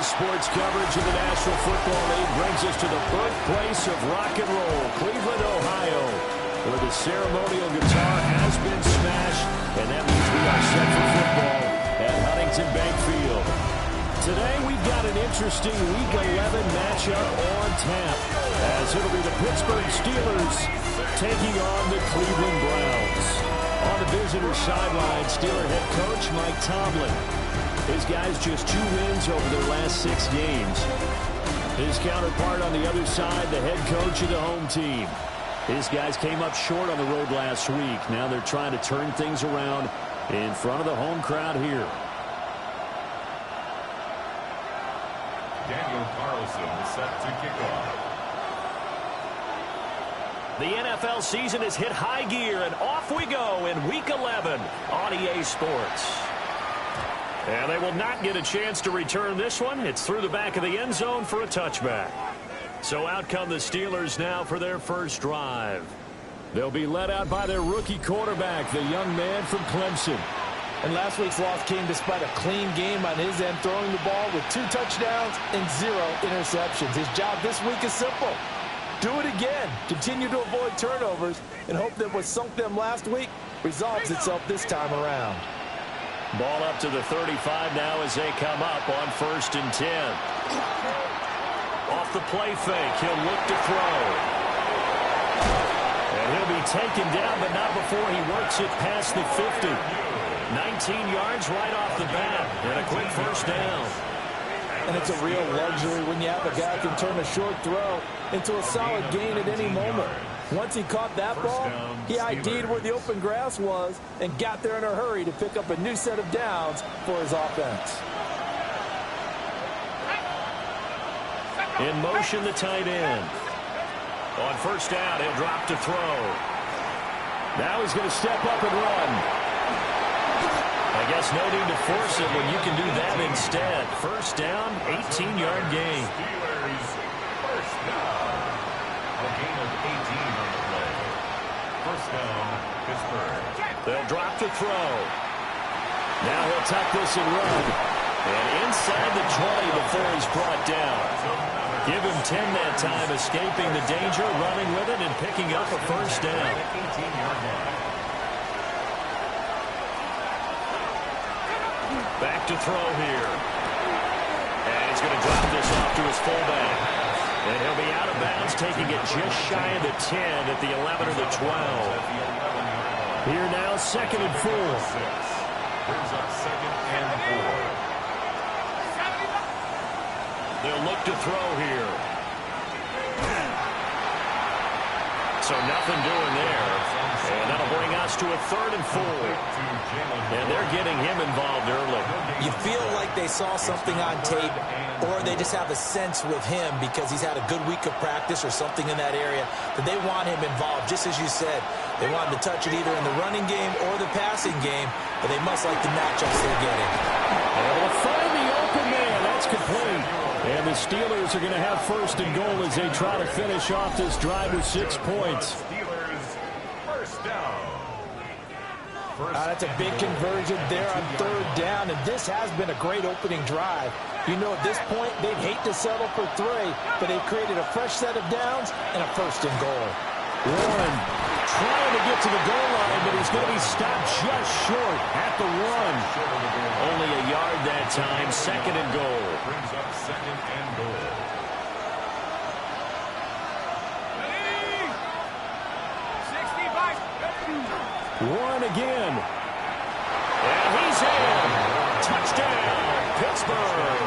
sports coverage of the National Football League brings us to the birthplace of rock and roll, Cleveland, Ohio, where the ceremonial guitar has been smashed, and that means we are set for football at Huntington Bank Field. Today we've got an interesting Week 11 matchup on tap, as it'll be the Pittsburgh Steelers taking on the Cleveland Browns. On the visitor sideline, Steeler head coach Mike Tomlin. His guys just 2 wins over their last 6 games. His counterpart on the other side, the head coach of the home team. His guys came up short on the road last week. Now they're trying to turn things around in front of the home crowd here. Daniel Carlson is set to kick off. The NFL season has hit high gear, and off we go in Week 11 on EA Sports. And they will not get a chance to return this one. It's through the back of the end zone for a touchback. So out come the Steelers now for their first drive. They'll be led out by their rookie quarterback, the young man from Clemson. And last week's loss came despite a clean game on his end, throwing the ball with 2 touchdowns and 0 interceptions. His job this week is simple. Do it again. Continue to avoid turnovers and hope that what sunk them last week resolves itself this time around. Ball up to the 35 now as they come up on 1st and 10. Off the play fake, he'll look to throw. And he'll be taken down, but not before he works it past the 50. 19 yards right off the bat, and a quick first down. And it's a real luxury when you have a guy who can turn a short throw into a solid gain at any moment. Once he caught that ball, he ID'd where the open grass was and got there in a hurry to pick up a new set of downs for his offense. In motion, the tight end. On first down, he'll drop to throw. Now he's going to step up and run. I guess no need to force it when you can do that instead. First down, 18-yard gain. Steelers first down. A gain of 18 on the play. First down, Pittsburgh. They'll drop to throw. Now he'll tuck this and run. And inside the 20 before he's brought down. Give him 10 that time, escaping the danger, running with it, and picking up a first down. 18-yard line. Back to throw here. And he's going to drop this off to his fullback. And he'll be out of bounds, taking it just shy of the 10 at the 11 or the 12. Here now, 2nd and 4. Brings up 2nd and 4. They'll look to throw here. So nothing doing there. And that'll bring us to a 3rd and 4. And they're getting him involved early. You feel like they saw something on tape, or they just have a sense with him because he's had a good week of practice or something in that area that they want him involved. Just as you said, they want him to touch it either in the running game or the passing game, but they must like the matchups they're getting. Able to find the open man. That's complete. And the Steelers are going to have 1st and goal as they try to finish off this drive with 6 points. Steelers first down. That's a big conversion there on 3rd down, and this has been a great opening drive. You know, at this point, they'd hate to settle for 3, but they've created a fresh set of downs and a 1st and goal. Warren trying to get to the goal line, but he's going to be stopped just short at the 1. Only a yard that time, 2nd and goal. Brings up 2nd and goal. Warren again. And he's in. Touchdown, Pittsburgh.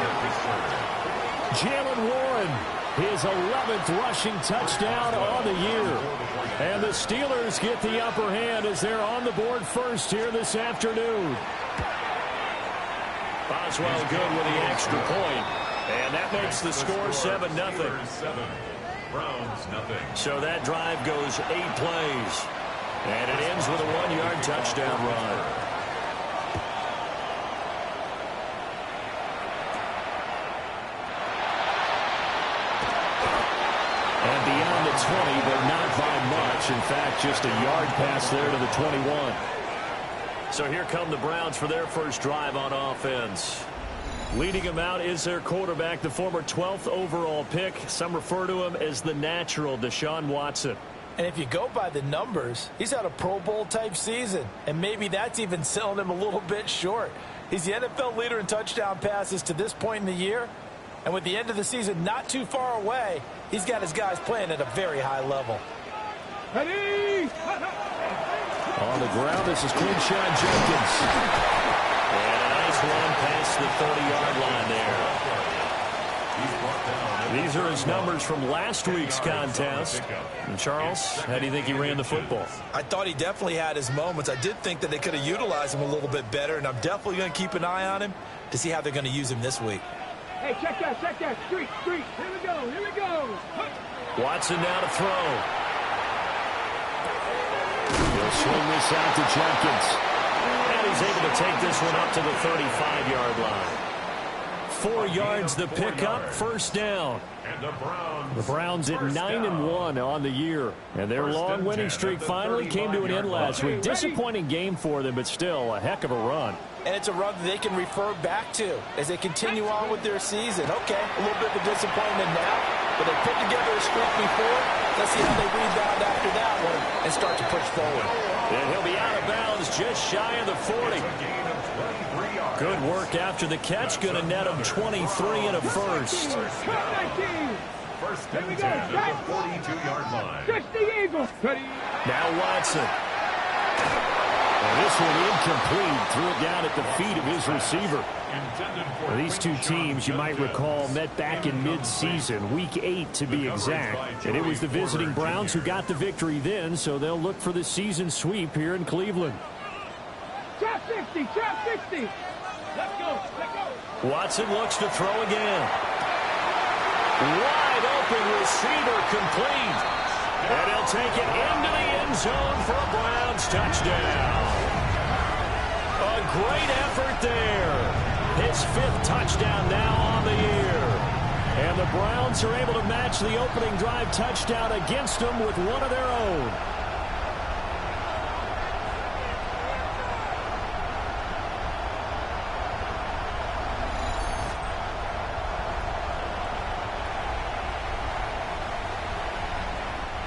Jalen Warren, his 11th rushing touchdown on the year. And the Steelers get the upper hand as they're on the board first here this afternoon. Boswell good with the extra point. And that makes the score 7-0. Browns nothing. So that drive goes 8 plays. And it ends with a 1-yard touchdown run. And beyond the 20, they're not by much. In fact, just a yard pass there to the 21. So here come the Browns for their first drive on offense. Leading him out is their quarterback, the former 12th overall pick. Some refer to him as the natural, Deshaun Watson. And if you go by the numbers, he's had a Pro Bowl type season. And maybe that's even selling him a little bit short. He's the NFL leader in touchdown passes to this point in the year. And with the end of the season not too far away, he's got his guys playing at a very high level. Ready? On the ground, this is Quinshawn Jenkins. And a nice run past the 30-yard line there. These are his numbers from last week's contest. And Charles, how do you think he ran the football? I thought he definitely had his moments. I did think that they could have utilized him a little bit better, and I'm definitely going to keep an eye on him to see how they're going to use him this week. Hey, check that. Street. Here we go. Watson now to throw. He'll swing this out to Jenkins. And he's able to take this one up to the 35-yard line. 4 yards the pickup, first down. The Browns at 9-1 on the year. And their long winning streak finally came to an end last week. Disappointing game for them, but still a heck of a run. And it's a run that they can refer back to as they continue on with their season. Okay, a little bit of a disappointment now, but they put together a streak before. Let's see how they rebound after that one and start to push forward. And he'll be out of bounds just shy of the 40. Good work after the catch. Going to net him 23 and a first. First and 10 at the 42-yard line. 60 Eagles. Ready? Now Watson. And this one incomplete. Threw it down at the feet of his receiver. These two teams, you might recall, met back in mid-season, Week 8 to be exact. And it was the visiting Browns who got the victory then, so they'll look for the season sweep here in Cleveland. Trap 60. Let's go. Watson looks to throw again. Wide open receiver complete. And he'll take it into the end zone for a Browns touchdown. A great effort there. His 5th touchdown now on the year. And the Browns are able to match the opening drive touchdown against them with one of their own.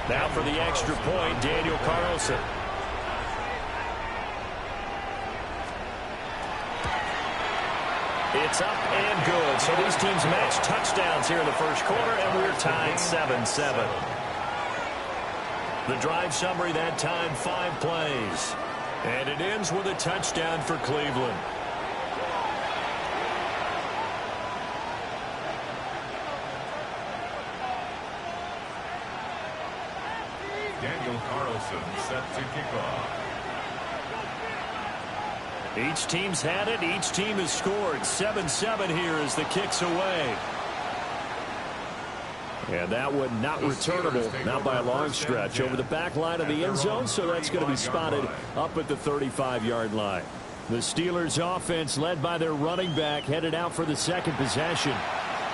Now for the extra point, Daniel Carlson. It's up and good. So these teams match touchdowns here in the first quarter, and we're tied 7-7. The drive summary that time, 5 plays. And it ends with a touchdown for Cleveland. Daniel Carlson set to kick off. Each team's had it. Each team has scored. 7-7 here as the kick's away. And that one not returnable, not by a long stretch, over the back line of the end zone, so that's going to be spotted up at the 35-yard line. The Steelers' offense, led by their running back, headed out for the second possession.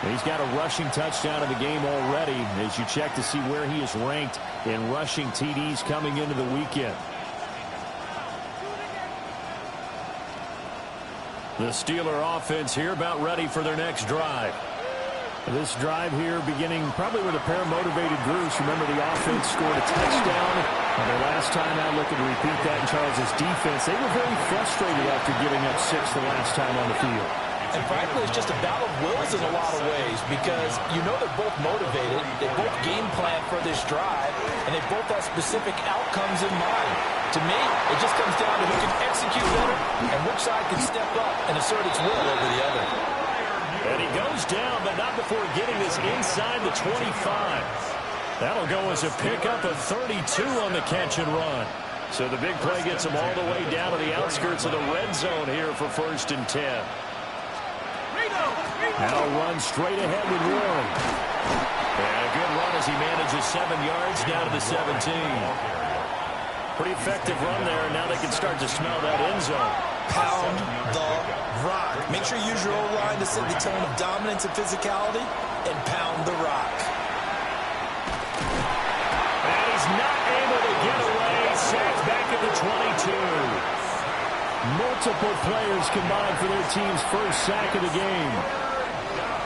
He's got a rushing touchdown in the game already as you check to see where he is ranked in rushing TDs coming into the weekend. The Steeler offense here about ready for their next drive. This drive here beginning probably with a pair of motivated Bruce. Remember, the offense scored a touchdown. And their last time out, looking to repeat that in Charles's defense. They were very frustrated after giving up 6 the last time on the field. And frankly, it's just a battle of wills in a lot of ways because you know they're both motivated. They both game plan for this drive, and they both have specific outcomes in mind. To me, it just comes down to who can execute better and which side can step up and assert its will over the other. And he goes down, but not before getting this inside the 25. That'll go as a pickup of 32 on the catch and run. So the big play gets him all the way down to the outskirts of the red zone here for 1st and 10. Now run straight ahead with Warren. And a good run as he manages 7 yards down to the 17. Pretty effective run there, and now they can start to smell that end zone. Pound the rock. Make sure you use your O-line to set the tone of dominance and physicality, and pound the rock. And he's not able to get away. Sacked back at the 22. Multiple players combined for their team's first sack of the game.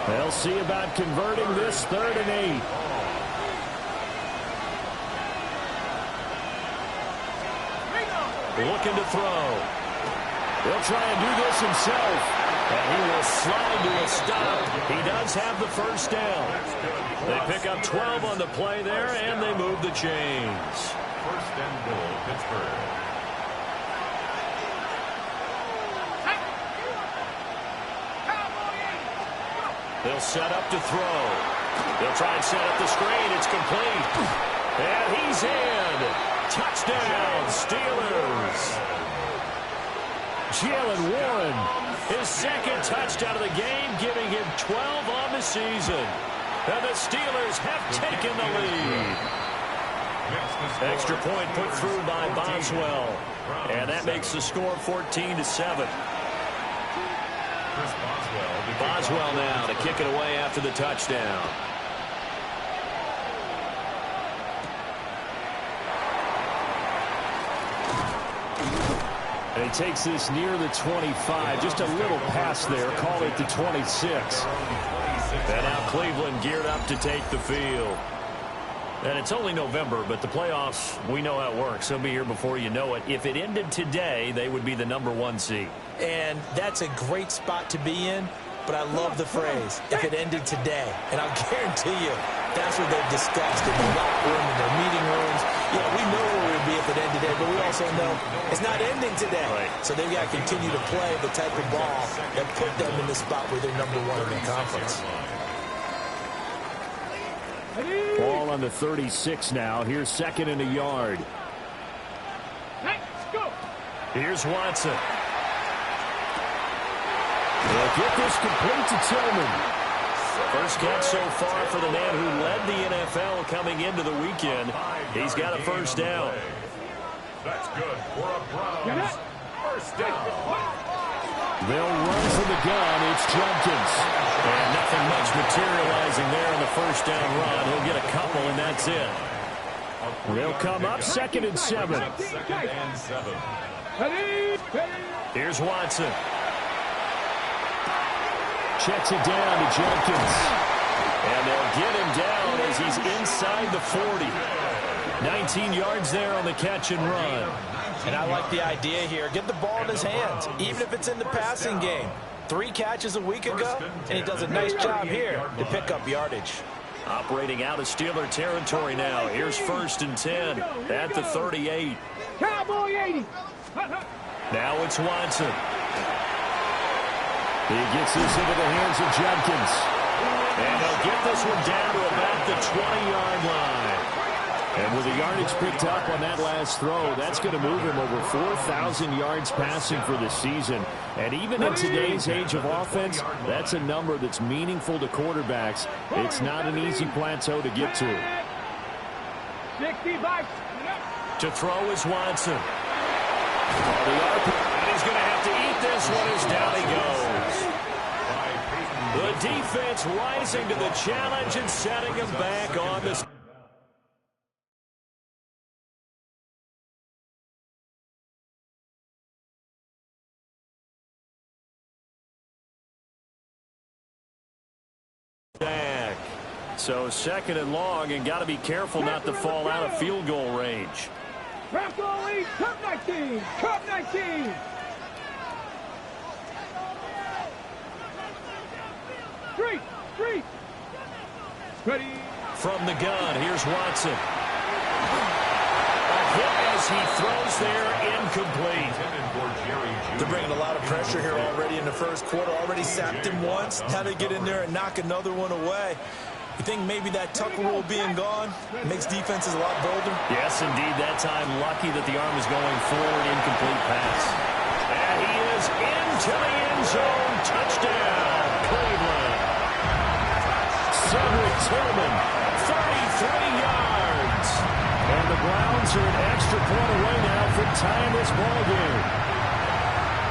They'll see about converting this 3rd and 8. Looking to throw. He'll try and do this himself. And he will slide to a stop. He does have the first down. They pick up 12 on the play there, and they move the chains. 1st and goal, Pittsburgh. They'll set up to throw. They'll try and set up the screen. It's complete. And he's in. Touchdown, Steelers. Jaylen Warren, his 2nd touchdown of the game, giving him 12 on the season. And the Steelers have taken the lead. Extra point put through by Boswell. And that makes the score 14-7. Boswell now to kick it away after the touchdown. And he takes this near the 25. Just a little pass there. Call it the 26. And now Cleveland geared up to take the field. And it's only November, but the playoffs, we know how it works. They'll be here before you know it. If it ended today, they would be the #1 seed. And that's a great spot to be in, but I love the phrase, if it ended today. And I'll guarantee you, that's what they've discussed in the locker room, in their meeting rooms. Yeah, we know where we'd be if it ended today, but we also know it's not ending today. Right. So they've got to continue to play the type of ball that put them in the spot where they're #1 in the conference. Ball on the 36 now. Here's 2nd and a yard. Let's go. Here's Watson. They'll get this complete to Tillman. First catch so far for the man who led the NFL coming into the weekend. He's got a first down. That's good for a Browns first down. They'll run from the gun. It's Jenkins. And nothing much materializing there in the first down run. He'll get a couple, and that's it. They'll come up 2nd and 7. 2nd and 7. Here's Watson. Checks it down to Jenkins. And they'll get him down as he's inside the 40. 19 yards there on the catch and run. And I like the idea here. Get the ball in his hands, even if it's in the passing game. 3 catches a week ago, and he does a nice job here to pick up yardage. Operating out of Steeler territory now. Here's 1st and 10 at the 38. Cowboy 80. Now it's Watson. He gets this into the hands of Jenkins. And he'll get this one down to about the 20-yard line. And with the yardage picked up on that last throw, that's going to move him over 4,000 yards passing for the season. And even in today's age of offense, that's a number that's meaningful to quarterbacks. It's not an easy plateau to get to. 65. To throw is Watson. And he's going to have to eat this one as down he goes. The defense rising to the challenge and setting him back on the back. So 2nd and long, and got to be careful not to fall out of field goal range. Bronco 8, Cup 19. Cup 19. Street. Ready. From the gun, here's Watson. A hit as he throws there, incomplete. They're bringing a lot of pressure here already in the first quarter. Already sacked him once. Now they get in there and knock another one away. You think maybe that Tucker rule being gone makes defenses a lot bolder? Yes, indeed. That time, lucky that the arm is going forward. Incomplete pass. And he is into the end zone. Touchdown, Cleveland. Cedric Tillman, 33 yards. And the Browns are an extra point away now from tying this ball game.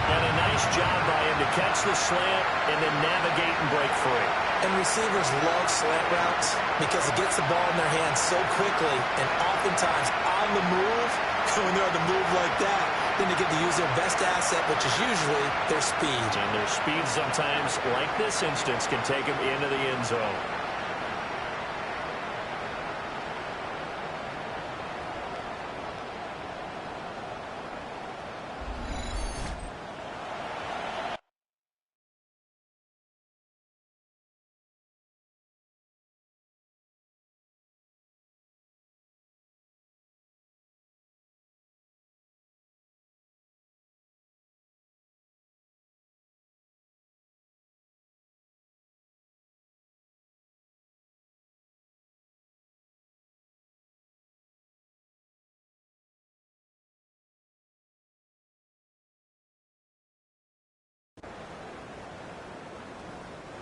And a nice job by him to catch the slant and then navigate and break free. And receivers love slant routes because it gets the ball in their hands so quickly and oftentimes on the move. When they're on the move like that, than to get to use their best asset, which is usually their speed. And their speed sometimes, like this instance, can take them into the end zone.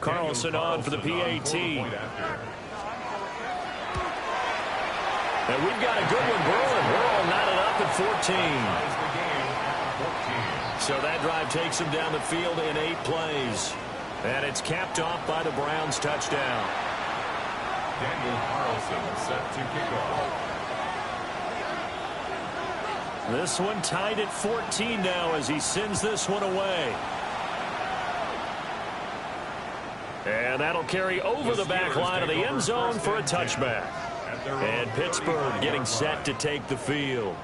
Carlson on for the PAT. And we've got a good one brewing. We're all knotted up at 14. So that drive takes them down the field in 8 plays. And it's capped off by the Browns touchdown. Daniel Carlson set to kick off. This one tied at 14 now as he sends this one away. And that'll carry over the back line of the end zone for a touchback. And Pittsburgh getting set to take the field.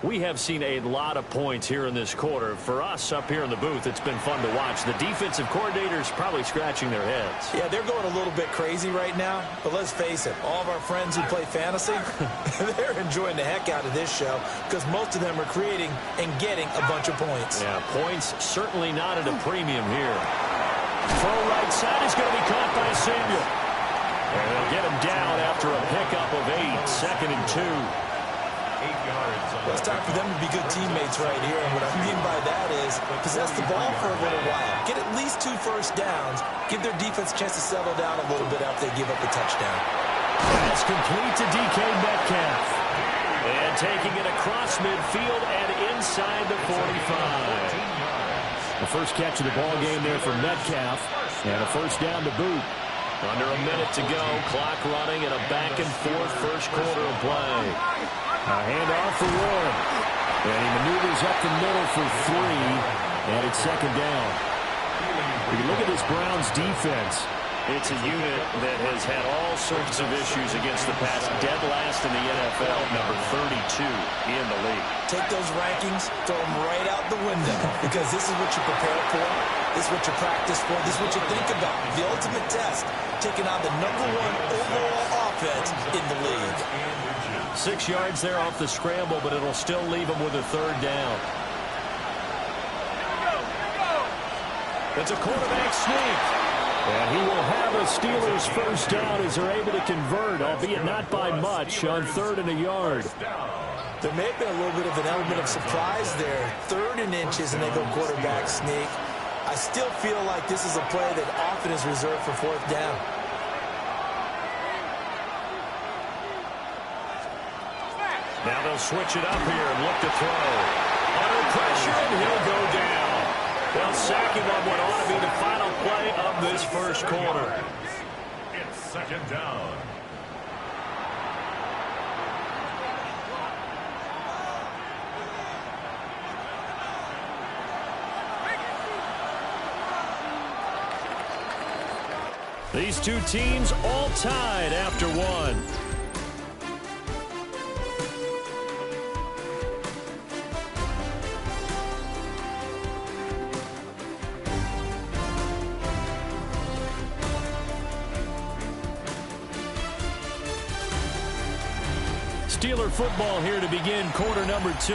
We have seen a lot of points here in this quarter. For us up here in the booth, it's been fun to watch. The defensive coordinators probably scratching their heads. Yeah, they're going a little bit crazy right now. But let's face it, all of our friends who play fantasy, they're enjoying the heck out of this show because most of them are creating and getting a bunch of points. Yeah, points certainly not at a premium here. Throw right side is going to be caught by Samuel. And they'll get him down after a pickup of 8, 2nd and 2. 8 yards. Well, it's time for them to be good teammates right here. And what I mean by that is possess the ball for a little while. Get at least 2 first downs. Give their defense a chance to settle down a little bit after they give up a touchdown. Pass complete to DK Metcalf. And taking it across midfield and inside the 45. The first catch of the ball game there for Metcalf. And a first down to boot. Under a minute to go. Clock running in a back-and-forth first quarter of play. A handoff for Warren. And he maneuvers up the middle for 3. And it's 2nd down. If you look at this Browns defense, it's a unit that has had all sorts of issues against the pass. Dead last in the NFL, number 32 in the league. Take those rankings, throw them right out the window because this is what you prepare for. This is what you practice for. This is what you think about. The ultimate test, taking on the #1 overall offense in the league. 6 yards there off the scramble, but it'll still leave them with a 3rd down. It's a quarterback sneak. And he will have a Steelers first down as they're able to convert, albeit not by much, on 3rd and a yard. There may have been a little bit of an element of surprise there. 3rd and inches, and they go quarterback sneak. I still feel like this is a play that often is reserved for 4th down. Now they'll switch it up here and look to throw. Under pressure, and he'll go down. They'll sack him on what ought to be the final play of this first quarter. It's 2nd down. These two teams all tied after 1. Steeler football here to begin quarter number 2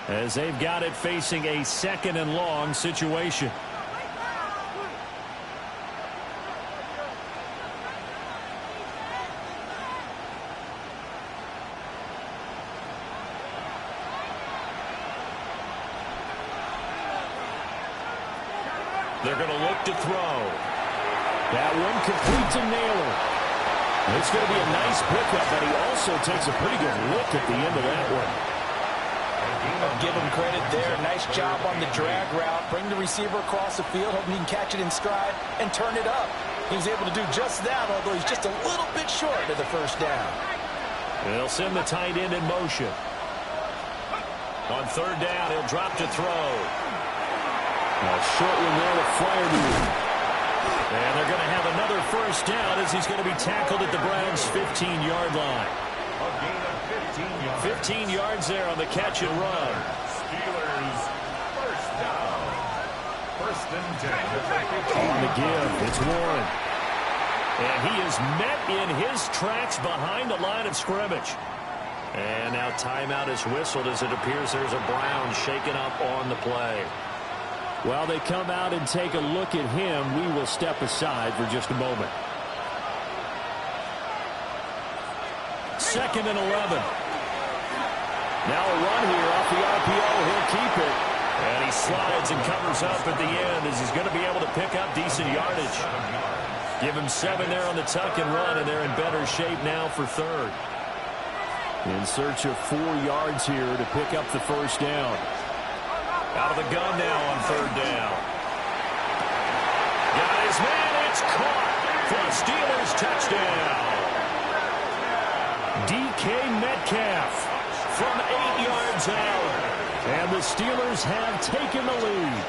as they've got it facing a 2nd and long situation. They're going to look to throw. That one complete to Naylor. It's going to be a nice pickup, but he also takes a pretty good look at the end of that one. Give him credit there. Nice job on the drag route. Bring the receiver across the field, hoping he can catch it in stride and turn it up. He was able to do just that, although he's just a little bit short of the first down. They'll send the tight end in motion. On third down, he'll drop to throw. A short one there to Freiermuth. And they're going to have another first down as he's going to be tackled at the Browns' 15-yard line. A gain of 15 yards. 15 yards there on the catch and run. Steelers first down. First and 10. On the give, it's Warren. And he is met in his tracks behind the line of scrimmage. And now timeout is whistled as it appears there's a Brown shaken up on the play. While they come out and take a look at him, we will step aside for just a moment. 2nd and 11. Now a run here off the RPO. He'll keep it. And he slides and covers up at the end as he's going to be able to pick up decent yardage. Give him 7 there on the tuck and run, and they're in better shape now for third. In search of 4 yards here to pick up the first down. Out of the gun now on third down. Got his man. It's caught for a Steelers touchdown. DK Metcalf from 8 yards out. And the Steelers have taken the lead.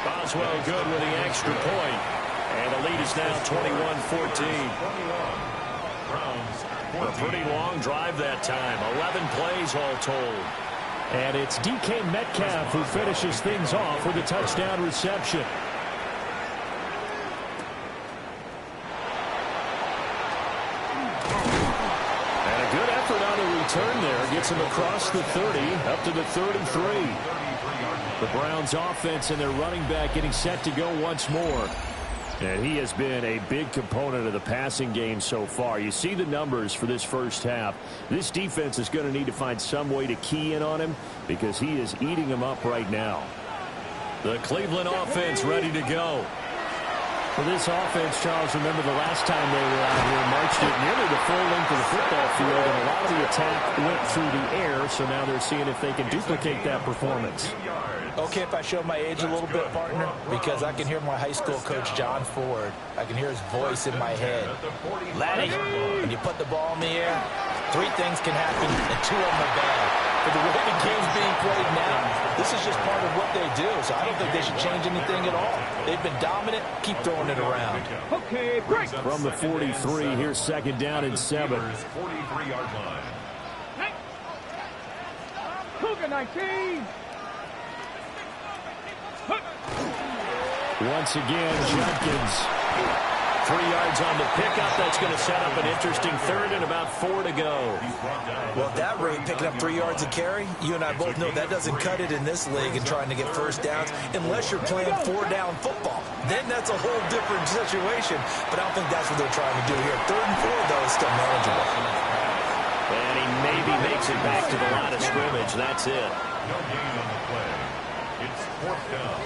Boswell good with the extra point. And the lead is now 21-14. A pretty long drive that time. 11 plays all told. And it's DK Metcalf who finishes things off with a touchdown reception. And a good effort on the return there. Gets him across the 30, up to the 33. The Browns offense and their running back getting set to go once more. And he has been a big component of the passing game so far. You see the numbers for this first half. This defense is going to need to find some way to key in on him because he is eating them up right now. The Cleveland offense ready to go. For this offense, Charles, remember the last time they were out here, marched it nearly the full length of the football field, and a lot of the attack went through the air, so now they're seeing if they can duplicate that performance. Okay, if I show my age a little bit, partner, because I can hear my high school coach, John Ford. I can hear his voice in my head. Laddie, when you put the ball in the air, 3 things can happen, and 2 of them are bad. For the way the game's being played now, this is just part of what they do, so I don't think they should change anything at all. They've been dominant. Keep throwing it around. Okay, break. From the 43, here's 2nd down and 7. 43-yard line. Cougar 19. Once again, Jenkins. 3 yards on the pickup. That's going to set up an interesting third and about 4 to go. Well, at that rate, picking up 3 yards a carry, you and I both know that doesn't cut it in this league and trying to get first downs unless you're playing 4-down football. Then that's a whole different situation, but I don't think that's what they're trying to do here. 3rd and 4, though, is still manageable. And he maybe makes it back to the line of scrimmage. That's it. No gain on the play. It's 4th down.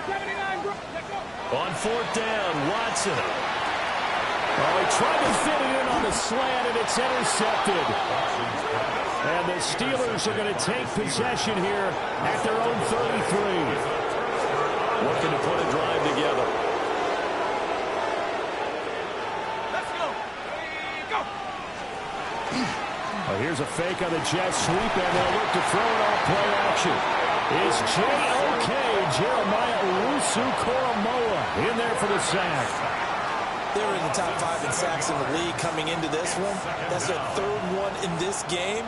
79, let's go. On 4th down, Watson. Oh, he tried to fit it in on the slant, and it's intercepted. And the Steelers are going to take possession here at their own 33. Looking to put a drive together. Let's go. Go. Well, here's a fake on the jet sweep, and they'll look to throw it off play action. It's J.O.K. Jeremiah Owusu-Koramoah in there for the sack. They're in the top 5 in sacks in the league coming into this one. That's their 3rd one in this game.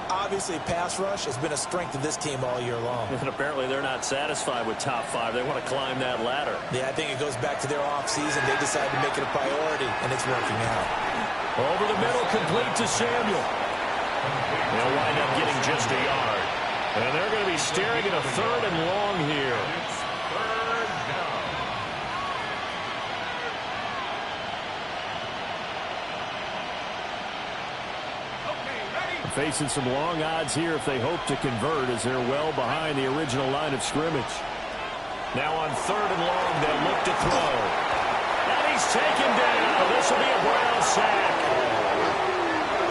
Obviously, pass rush has been a strength of this team all year long. And apparently they're not satisfied with top 5. They want to climb that ladder. Yeah, I think it goes back to their offseason. They decided to make it a priority, and it's working out. Over the middle, complete to Samuel. They'll wind up getting just a yard. And they're going to be staring at a 3rd and long here. Facing some long odds here if they hope to convert as they're well behind the original line of scrimmage. Now on 3rd and long, they'll look to throw. And he's taken down. This will be a Brown sack.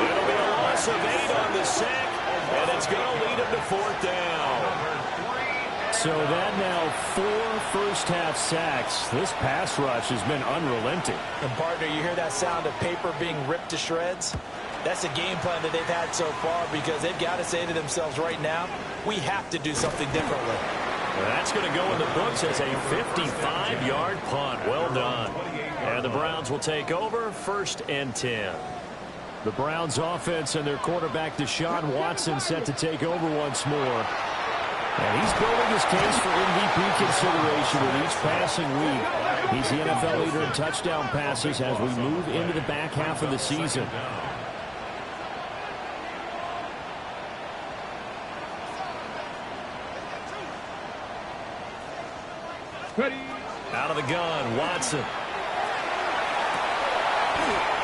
It'll be a loss of 8 on the sack, and it's going to lead him to 4th down. So that now 4 first-half sacks. This pass rush has been unrelenting. And, partner, you hear that sound of paper being ripped to shreds? That's the game plan that they've had so far, because they've got to say to themselves right now, we have to do something differently. That's going to go in the books as a 55-yard punt. Well done. And the Browns will take over, 1st and 10. The Browns offense and their quarterback Deshaun Watson set to take over once more. And he's building his case for MVP consideration with each passing week. He's the NFL leader in touchdown passes as we move into the back half of the season. Ready. Out of the gun, Watson.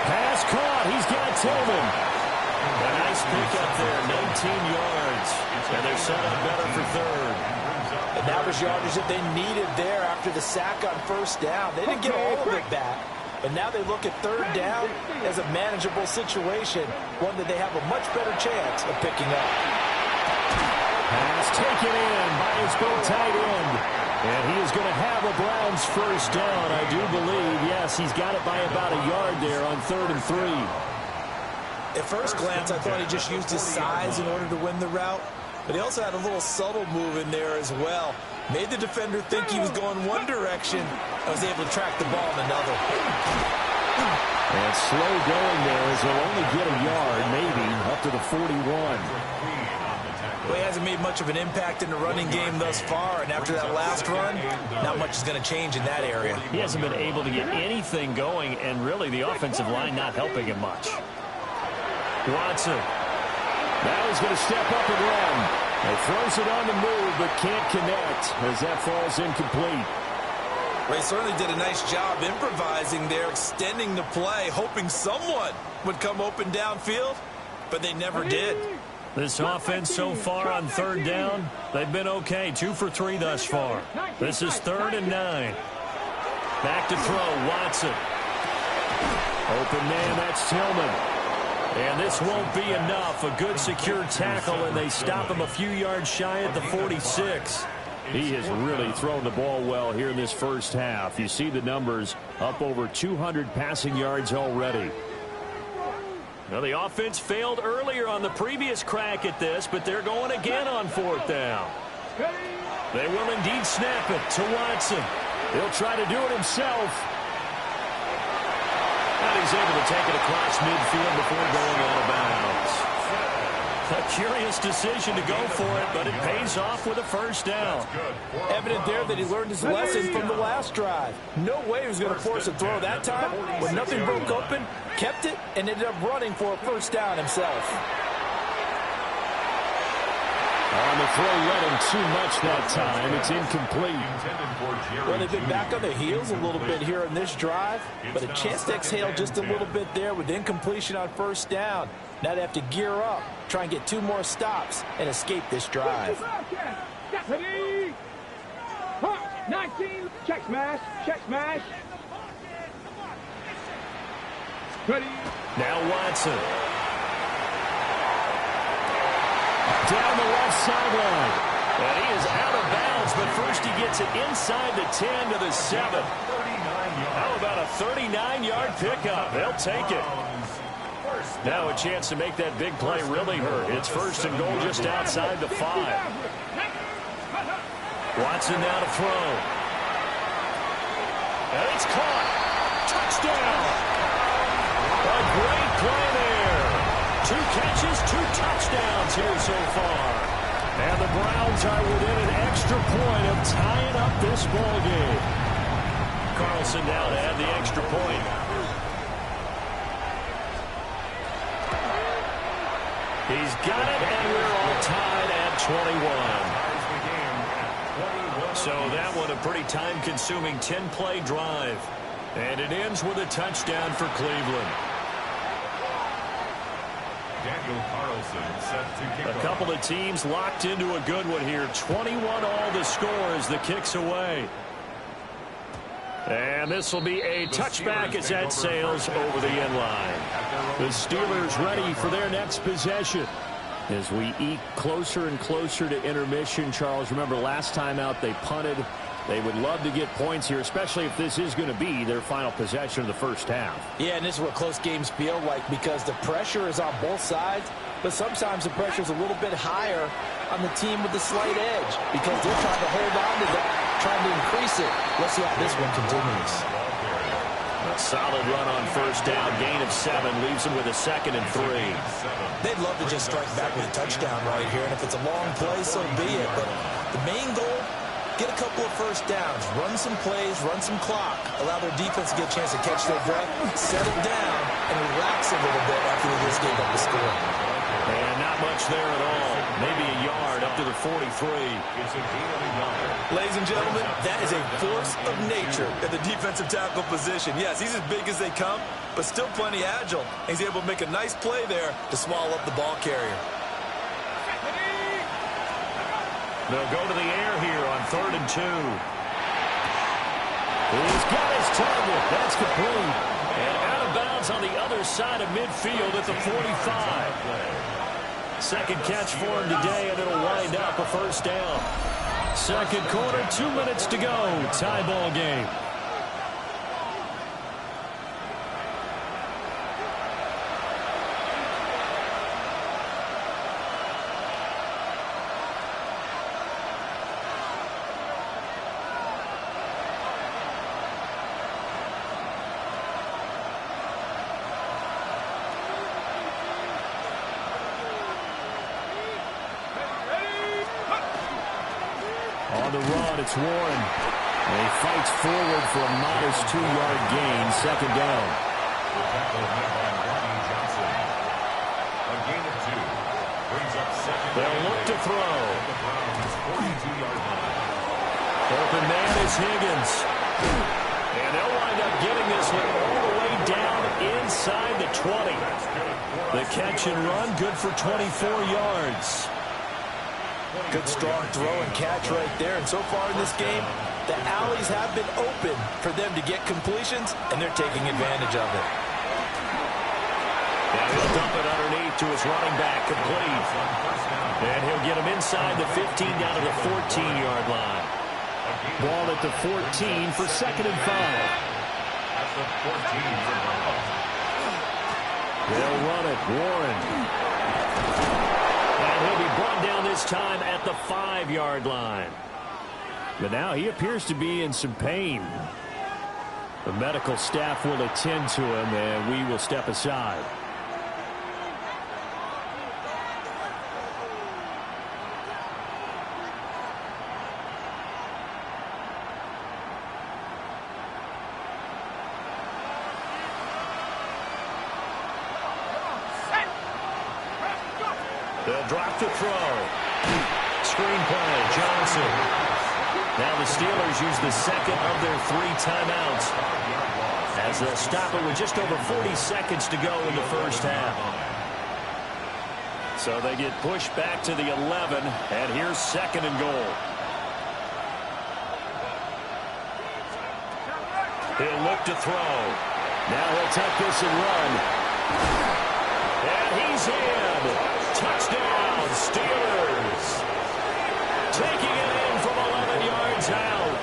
Pass caught. He's got Tillman. A nice pick up there, 19 yards. And they're set up better for 3rd. And that was yardage that they needed there after the sack on 1st down. They didn't get all of it back, but now they look at 3rd down as a manageable situation, one that they have a much better chance of picking up. Pass taken in by his big tight end. And he is going to have a Browns 1st down, I do believe. Yes, he's got it by about a yard there on 3rd and 3. At first glance, I thought he just used his size in order to win the route, but he also had a little subtle move in there as well. Made the defender think he was going one direction. I was able to track the ball in another. And slow going there as he'll only get a yard, maybe, up to the 41. Well, he hasn't made much of an impact in the running game thus far, and after that last run, not much is going to change in that area. He hasn't been able to get anything going, and really the offensive line not helping him much. Watson. Now he's going to step up and run. He throws it on the move, but can't connect as that falls incomplete. Well, he certainly did a nice job improvising there, extending the play, hoping someone would come open downfield, but they never did. This offense so far on 3rd down, they've been okay. 2 for 3 thus far. This is 3rd and 9. Back to throw, Watson. Open man, that's Tillman. And this won't be enough. A good secure tackle, and they stop him a few yards shy at the 46. He has really thrown the ball well here in this 1st half. You see the numbers, up over 200 passing yards already. Now, the offense failed earlier on the previous crack at this, but they're going again on 4th down. They will indeed snap it to Watson. He'll try to do it himself. And he's able to take it across midfield before going out of bounds. A curious decision to go for it, but it pays off with a 1st down. Evident there that he learned his lesson from the last drive. No way he was going to force a throw that time. When nothing broke open, kept it, and ended up running for a 1st down himself. On the throw, led him too much that time. It's incomplete. Well, they've been back on their heels a little bit here in this drive, but a chance to exhale just a little bit there with incompletion on 1st down. Now they have to gear up, try and get 2 more stops, and escape this drive. Ready. 19. Check smash. Check smash. Ready. Now Watson. Down the left sideline. And he is out of bounds, but first he gets it inside the 10 to the 7. How about a 39-yard pickup? They'll take it. Now a chance to make that big play really hurt. It's 1st and goal just outside the 5. Watson now to throw. And it's caught. Touchdown. A great play there. 2 catches, 2 touchdowns here so far. And the Browns are within an extra point of tying up this ball game. Carlson now to add the extra point. He's got it, and we're all tied at 21. So that one a pretty time-consuming 10-play drive. And it ends with a touchdown for Cleveland. Daniel Carlson set to kick off. A couple of teams locked into a good one here. 21 all the score as the kick's away. And this will be a touchback as that sails over the end line. The Steelers ready for their next possession. As we eke closer and closer to intermission, Charles, remember last time out they punted. They would love to get points here, especially if this is going to be their final possession of the first half. Yeah, and this is what close games feel like because the pressure is on both sides, but sometimes the pressure is a little bit higher on the team with the slight edge because they're trying to hold on to that, trying to increase it. Let's see how this one continues. A solid run on first down, gain of 7, leaves them with a 2nd and 3. They'd love to just strike back with a touchdown right here, and if it's a long play, so be it. But the main goal, get a couple of first downs, run some plays, run some clock, allow their defense to get a chance to catch their breath, settle down, and relax a little bit after they just gave up the score. And not much there at all. Maybe a yard up to the 43. Ladies and gentlemen, that is a force of nature at the defensive tackle position. Yes, he's as big as they come, but still plenty agile. He's able to make a nice play there to swallow up the ball carrier. They'll go to the air here on 3rd and 2. He's got his target. That's complete. And out of bounds on the other side of midfield at the 45. Second catch for him today, and it'll wind up a first down. Second quarter, 2 minutes to go. Tie ball game. On the run, it's Warren. And he fights forward for a modest 2-yard gain, second down. They'll look to throw. Open man is Higgins. And they'll wind up getting this one all the way down inside the 20. The catch and run, good for 24 yards. Good strong throw and catch right there. And so far in this game, the alleys have been open for them to get completions, and they're taking advantage of it. And he'll dump it underneath to his running back, complete. And he'll get him inside the 15 down to the 14-yard line. Ball at the 14 for 2nd and 5. They'll run it. Warren. And he'll be brought down this time at the 5-yard line. But now he appears to be in some pain. The medical staff will attend to him, and we will step aside. They'll drop the throw. Screenplay, Johnson. Now the Steelers use the second of their 3 timeouts as they'll stop it with just over 40 seconds to go in the first half. So they get pushed back to the 11, and here's 2nd and goal. He'll look to throw. Now he'll take this and run. And he's in. Touchdown, Steelers. Taking it in from 11 yards out.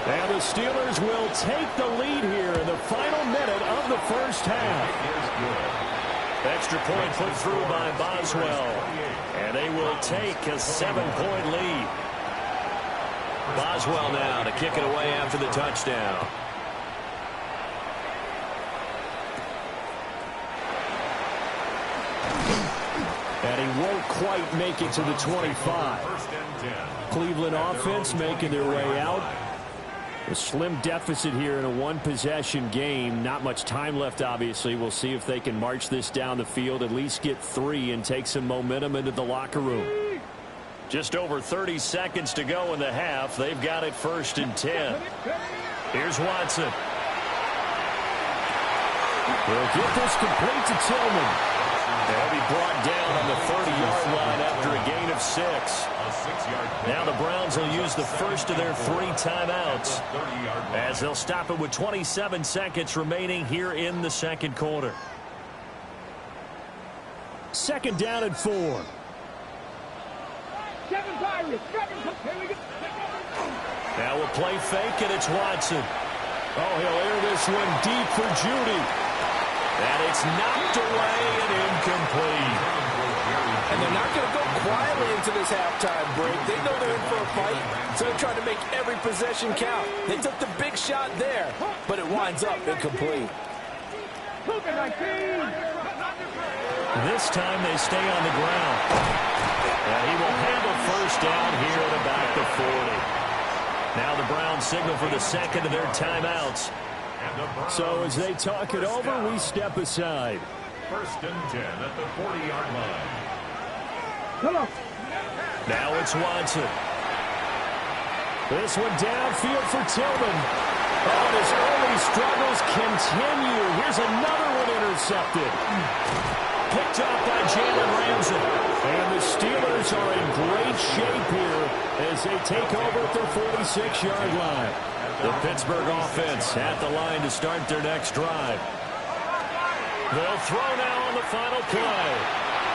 And the Steelers will take the lead here in the final minute of the first half. Extra point put through by Boswell. And they will take a 7-point lead. Boswell now to kick it away after the touchdown. And he won't quite make it to the 25. Cleveland offense making their way out. A slim deficit here in a one-possession game. Not much time left, obviously. We'll see if they can march this down the field, at least get 3 and take some momentum into the locker room. Just over 30 seconds to go in the half. They've got it 1st and 10. Here's Watson. He'll get this complete to Tillman. They'll be brought down on the 30-yard line after a gain of 6. Now the Browns will use the first of their 3 timeouts as they'll stop it with 27 seconds remaining here in the second quarter. 2nd down and 4. Now we'll play fake, and it's Watson. Oh, he'll air this one deep for Judy. And it's knocked away and incomplete. And they're not going to go quietly into this halftime break. They know they're in for a fight, so they're trying to make every possession count. They took the big shot there, but it winds up incomplete. This time they stay on the ground. And he will have a first down here at about the 40. Now the Browns signal for the second of their timeouts. So as they talk it over, we step aside. First and 10 at the 40-yard line. Now it's Watson. This one downfield for Tillman. Oh, and his early struggles continue. Here's another one intercepted. Picked off by Jalen Ramsey. And the Steelers are in great shape here as they take over at their 46-yard line. The Pittsburgh offense at the line to start their next drive. They'll throw now on the final play.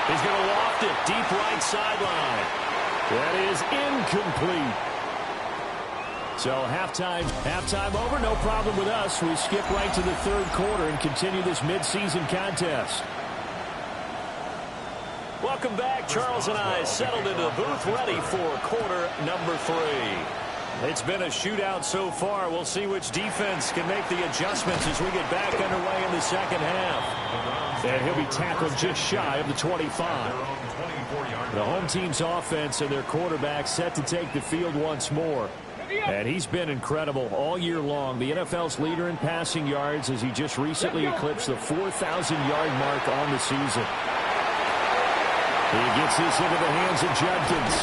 He's going to loft it deep right sideline. That is incomplete. So halftime over, no problem with us. We skip right to the third quarter and continue this midseason contest. Welcome back. Charles and I settled into the booth ready for quarter number 3. It's been a shootout so far. We'll see which defense can make the adjustments as we get back underway in the second half. And he'll be tackled just shy of the 25. The home team's offense and their quarterback set to take the field once more. And he's been incredible all year long. The NFL's leader in passing yards as he just recently eclipsed the 4,000-yard mark on the season. He gets this into the hands of Judkins.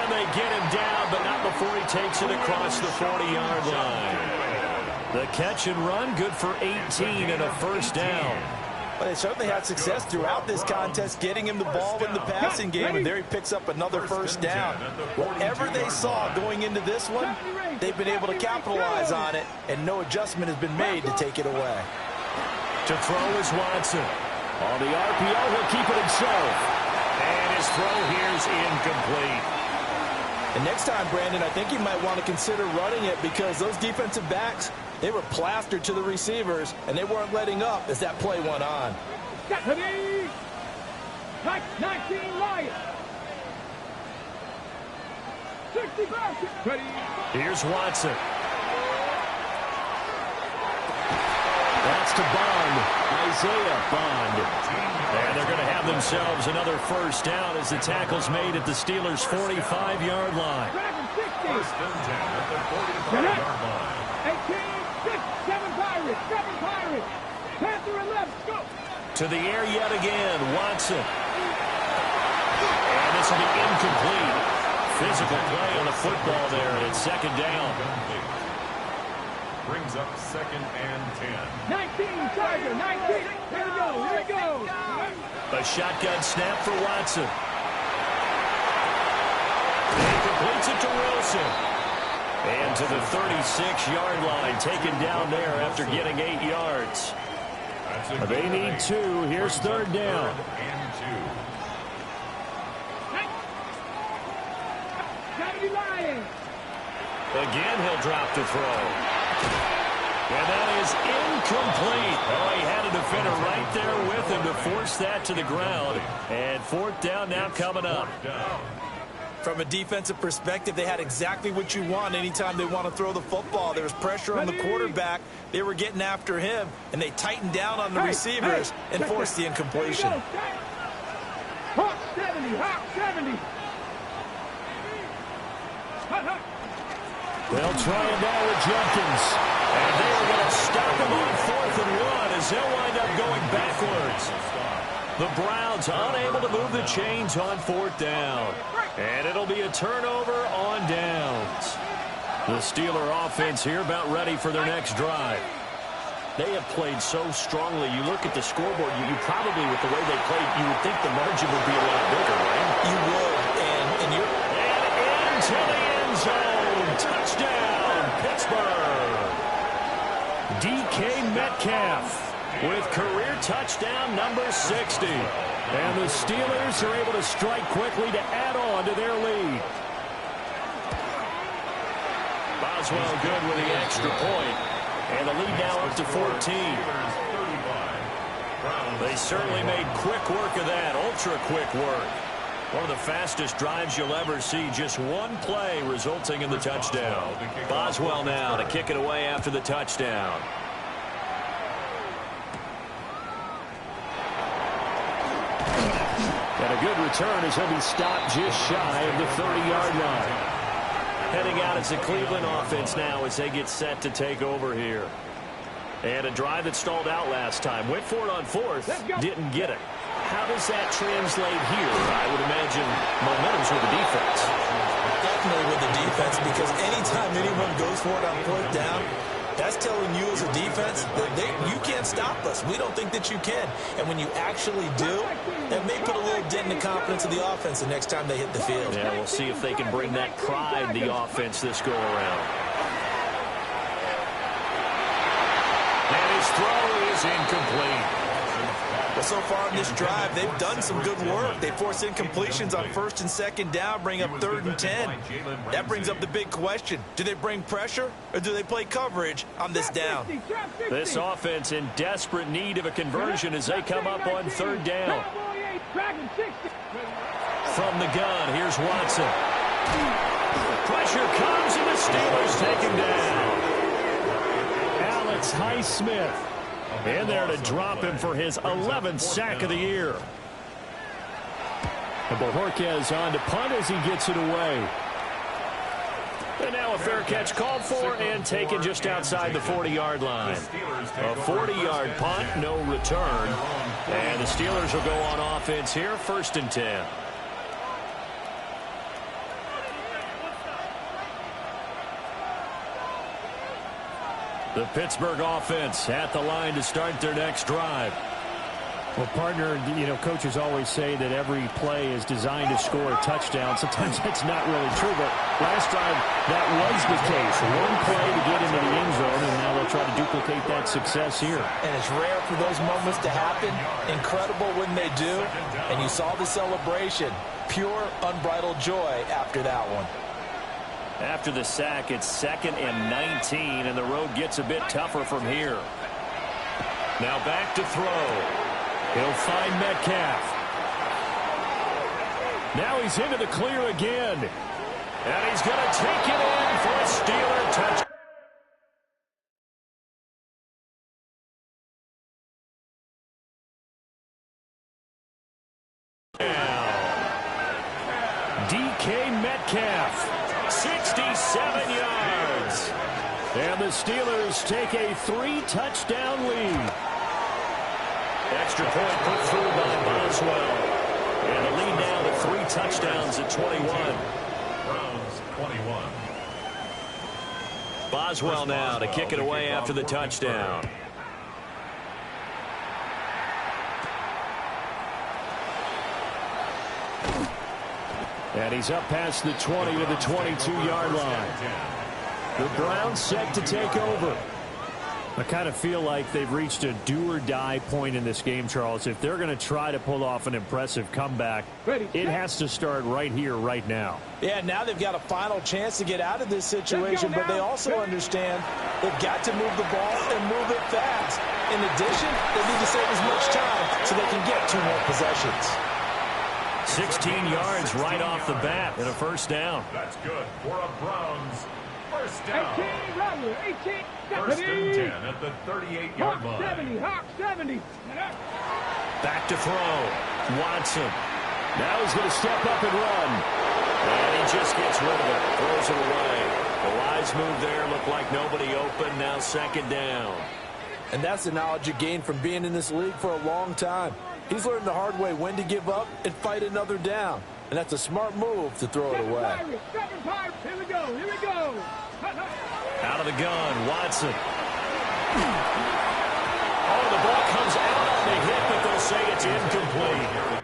And they get him down, but not before he takes it across the 40-yard line. The catch and run, good for 18 and a first down. Well, they certainly had success throughout this contest getting him the ball in the passing game, and there he picks up another first down. Whatever they saw going into this one, they've been able to capitalize on it, and no adjustment has been made to take it away. To throw is Watson. On the RPO, he'll keep it himself. And his throw here is incomplete. And next time, Brandon, I think you might want to consider running it because those defensive backs, they were plastered to the receivers, and they weren't letting up as that play went on. 19 Lions. 65. Ready. Here's Watson. That's to Bond. Isaiah Bond. And they're going to have themselves another first down as the tackle's made at the Steelers' 45-yard line. First and 10 at the 45-yard line. 18, 6, 7 Pirates, 7 Pirates. Panther and left, go. To the air yet again, Watson. And this will be incomplete. Physical play on the football there, and it's second down. Brings up second and 10. 19, Tiger, 19. Here we go, here we go. A shotgun snap for Watson. He completes it to Wilson. And to the 36-yard line, taken down there after getting 8 yards. They need 2. Here's third down. And 2. Again, he'll drop to throw. And that is incomplete. Oh, he had a defender right there with him to force that to the ground. And fourth down now coming up. From a defensive perspective, they had exactly what you want anytime they want to throw the football. There was pressure on the quarterback. They were getting after him, and they tightened down on the receivers and forced the incompletion. Hawk 70, Hawk 70. They'll try it now with Jenkins. And they are going to stop him on 4th and 1 as they'll wind up going backwards. The Browns unable to move the chains on 4th down. And it'll be a turnover on downs. The Steeler offense here about ready for their next drive. They have played so strongly. You look at the scoreboard, you probably, with the way they played, you would think the margin would be a lot bigger, right? You would. And into the end zone. Touchdown, Pittsburgh. DK Metcalf with career touchdown number 60. And the Steelers are able to strike quickly to add on to their lead. Boswell good with the extra point. And the lead now up to 14. They certainly made quick work of that, ultra-quick work. One of the fastest drives you'll ever see. Just one play resulting in the touchdown. Boswell now to kick it away after the touchdown. And a good return as he'll be stopped just shy of the 30-yard line. Heading out as the Cleveland offense now as they get set to take over here. And a drive that stalled out last time. Went for it on fourth, didn't get it. How does that translate here? I would imagine momentum's with the defense. Definitely with the defense, because anytime anyone goes for it on fourth down, that's telling you as a defense that you can't stop us. We don't think that you can. And when you actually do, that may put a little dent in the confidence of the offense the next time they hit the field. Yeah, we'll see if they can bring that pride to the offense this go around. And his throw is incomplete. Well, so far in this drive, they've done some good work. They force incompletions on first and second down, bring up 3rd and 10. That brings up the big question. Do they bring pressure or do they play coverage on this down? This offense in desperate need of a conversion as they come up on 3rd down. From the gun, here's Watson. Pressure comes and the Steelers take him down. Alex Highsmith in there to drop him for his 11th sack of the year. And Bojorquez on to punt as he gets it away. And now a fair catch called for and taken just outside the 40-yard line. A 40-yard punt, no return. And the Steelers will go on offense here, 1st and 10. The Pittsburgh offense at the line to start their next drive. Well, partner, you know, coaches always say that every play is designed to score a touchdown. Sometimes that's not really true, but last drive that was the case. One play to get into the end zone, and now they'll try to duplicate that success here. And it's rare for those moments to happen. Incredible when they do. And you saw the celebration. Pure, unbridled joy after that one. After the sack, it's 2nd and 19, and the road gets a bit tougher from here. Now back to throw. He'll find Metcalf. Now he's into the clear again. And he's going to take it in for a Steeler touchdown. DK Metcalf. 67 yards. And the Steelers take a 3-touchdown lead. Extra point put through by Boswell. And the lead now to 3 touchdowns at 21. Browns 21. Boswell now to kick it away after the touchdown. And he's up past the 20 to the 22-yard line. The Browns set to take over. I kind of feel like they've reached a do-or-die point in this game, Charles. If they're going to try to pull off an impressive comeback, it has to start right here, right now. Yeah, now they've got a final chance to get out of this situation, but they also understand they've got to move the ball and move it fast. In addition, they need to save as much time so they can get 2 more possessions. 16 yards right off the bat and a 1st down. That's good for a Browns 1st down. 18, 1st and 10 at the 38-yard line. 70, Hawk 70. Back to throw. Watson. Now he's going to step up and run. And he just gets rid of it. Throws it away. The wise move there. Looked like nobody open. Now 2nd down. And that's the knowledge you gain from being in this league for a long time. He's learned the hard way when to give up and fight another down. And that's a smart move to throw it away. Here we go. Here we go. Out of the gun, Watson. Oh, the ball comes out on the hit, but they'll say it's incomplete.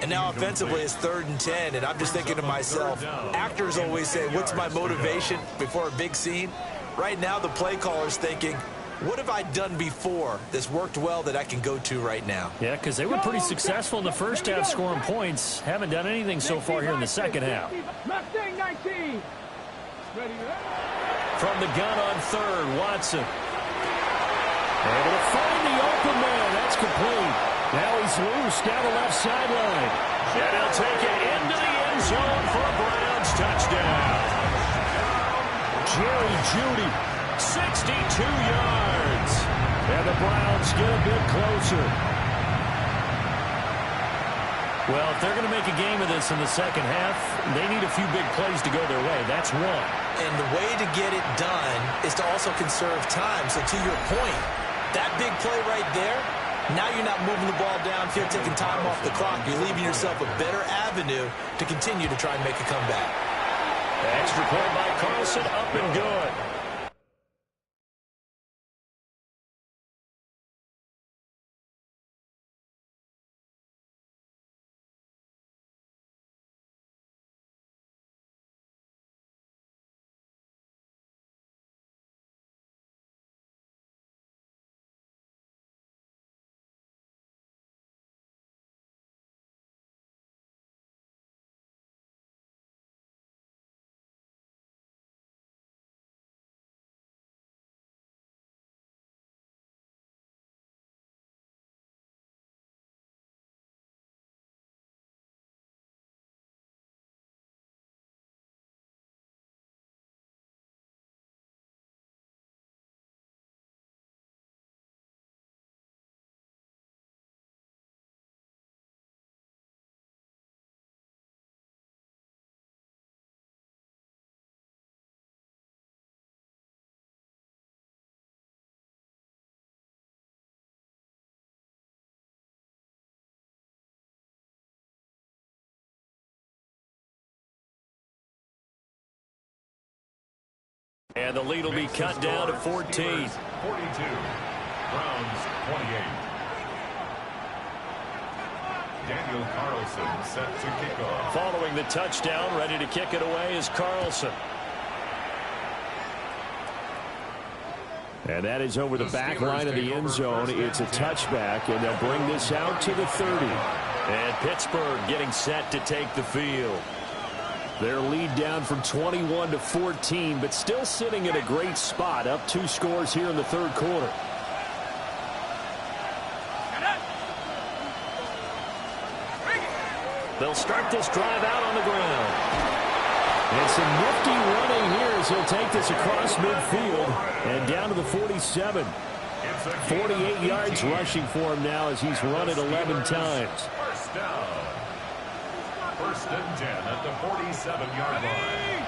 And now offensively it's 3rd and 10, and I'm just thinking to myself, actors always say, what's my motivation before a big scene? Right now the play caller's thinking, what have I done before that's worked well that I can go to right now? Yeah, because they were pretty successful in the first half scoring points. Haven't done anything so far here in the second half. Mustang 19. Ready. From the gun on third, Watson. Able to find the open man. That's complete. Now he's loose down the left sideline. And he'll take it into the end zone for a Browns touchdown. Jerry Jeudy, 62 yards. And the Browns get a bit closer. Well, if they're going to make a game of this in the second half, they need a few big plays to go their way. That's one. And the way to get it done is to also conserve time. So to your point, that big play right there, now you're not moving the ball downfield, taking time off the clock. You're leaving yourself a better avenue to continue to try and make a comeback. Extra point by Carlson, up and good. And the lead will be cut down to 14. 42. Browns 28. Daniel Carlson set to kick off. Following the touchdown, ready to kick it away is Carlson. And that is over the back line of the end zone. It's a touchback, and they'll bring this out to the 30. And Pittsburgh getting set to take the field. Their lead down from 21 to 14, but still sitting in a great spot, up 2 scores here in the third quarter. They'll start this drive out on the ground. And some nifty running here as he'll take this across midfield and down to the 47. 48 yards rushing for him now as he's run it 11 times. First down. First and 10 at the 47-yard line.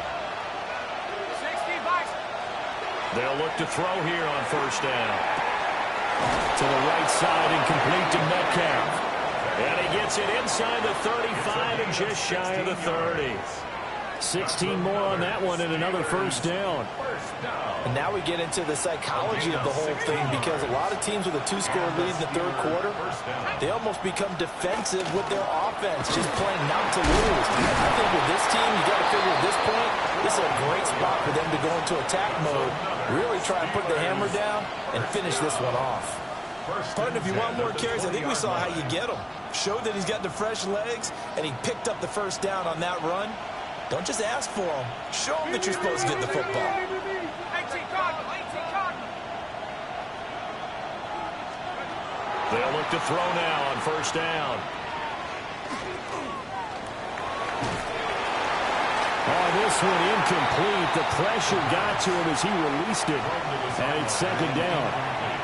They'll look to throw here on first down. To the right side and complete to Metcalf. And he gets it inside the 35 and just shy of the 30. 16 more on that one and another first down. And now we get into the psychology of the whole thing, because a lot of teams with a 2-score lead in the third quarter, they almost become defensive with their offense, just playing not to lose. I think with this team, you got to figure at this point, this is a great spot for them to go into attack mode, really try and put the hammer down and finish this one off. Partner, if you want more carries, I think we saw how you get them. Showed that he's got the fresh legs, and he picked up the first down on that run. Don't just ask for them. Show them that you're supposed to get the football. They'll look to throw now on first down. Oh, this one incomplete. The pressure got to him as he released it. And it's second down.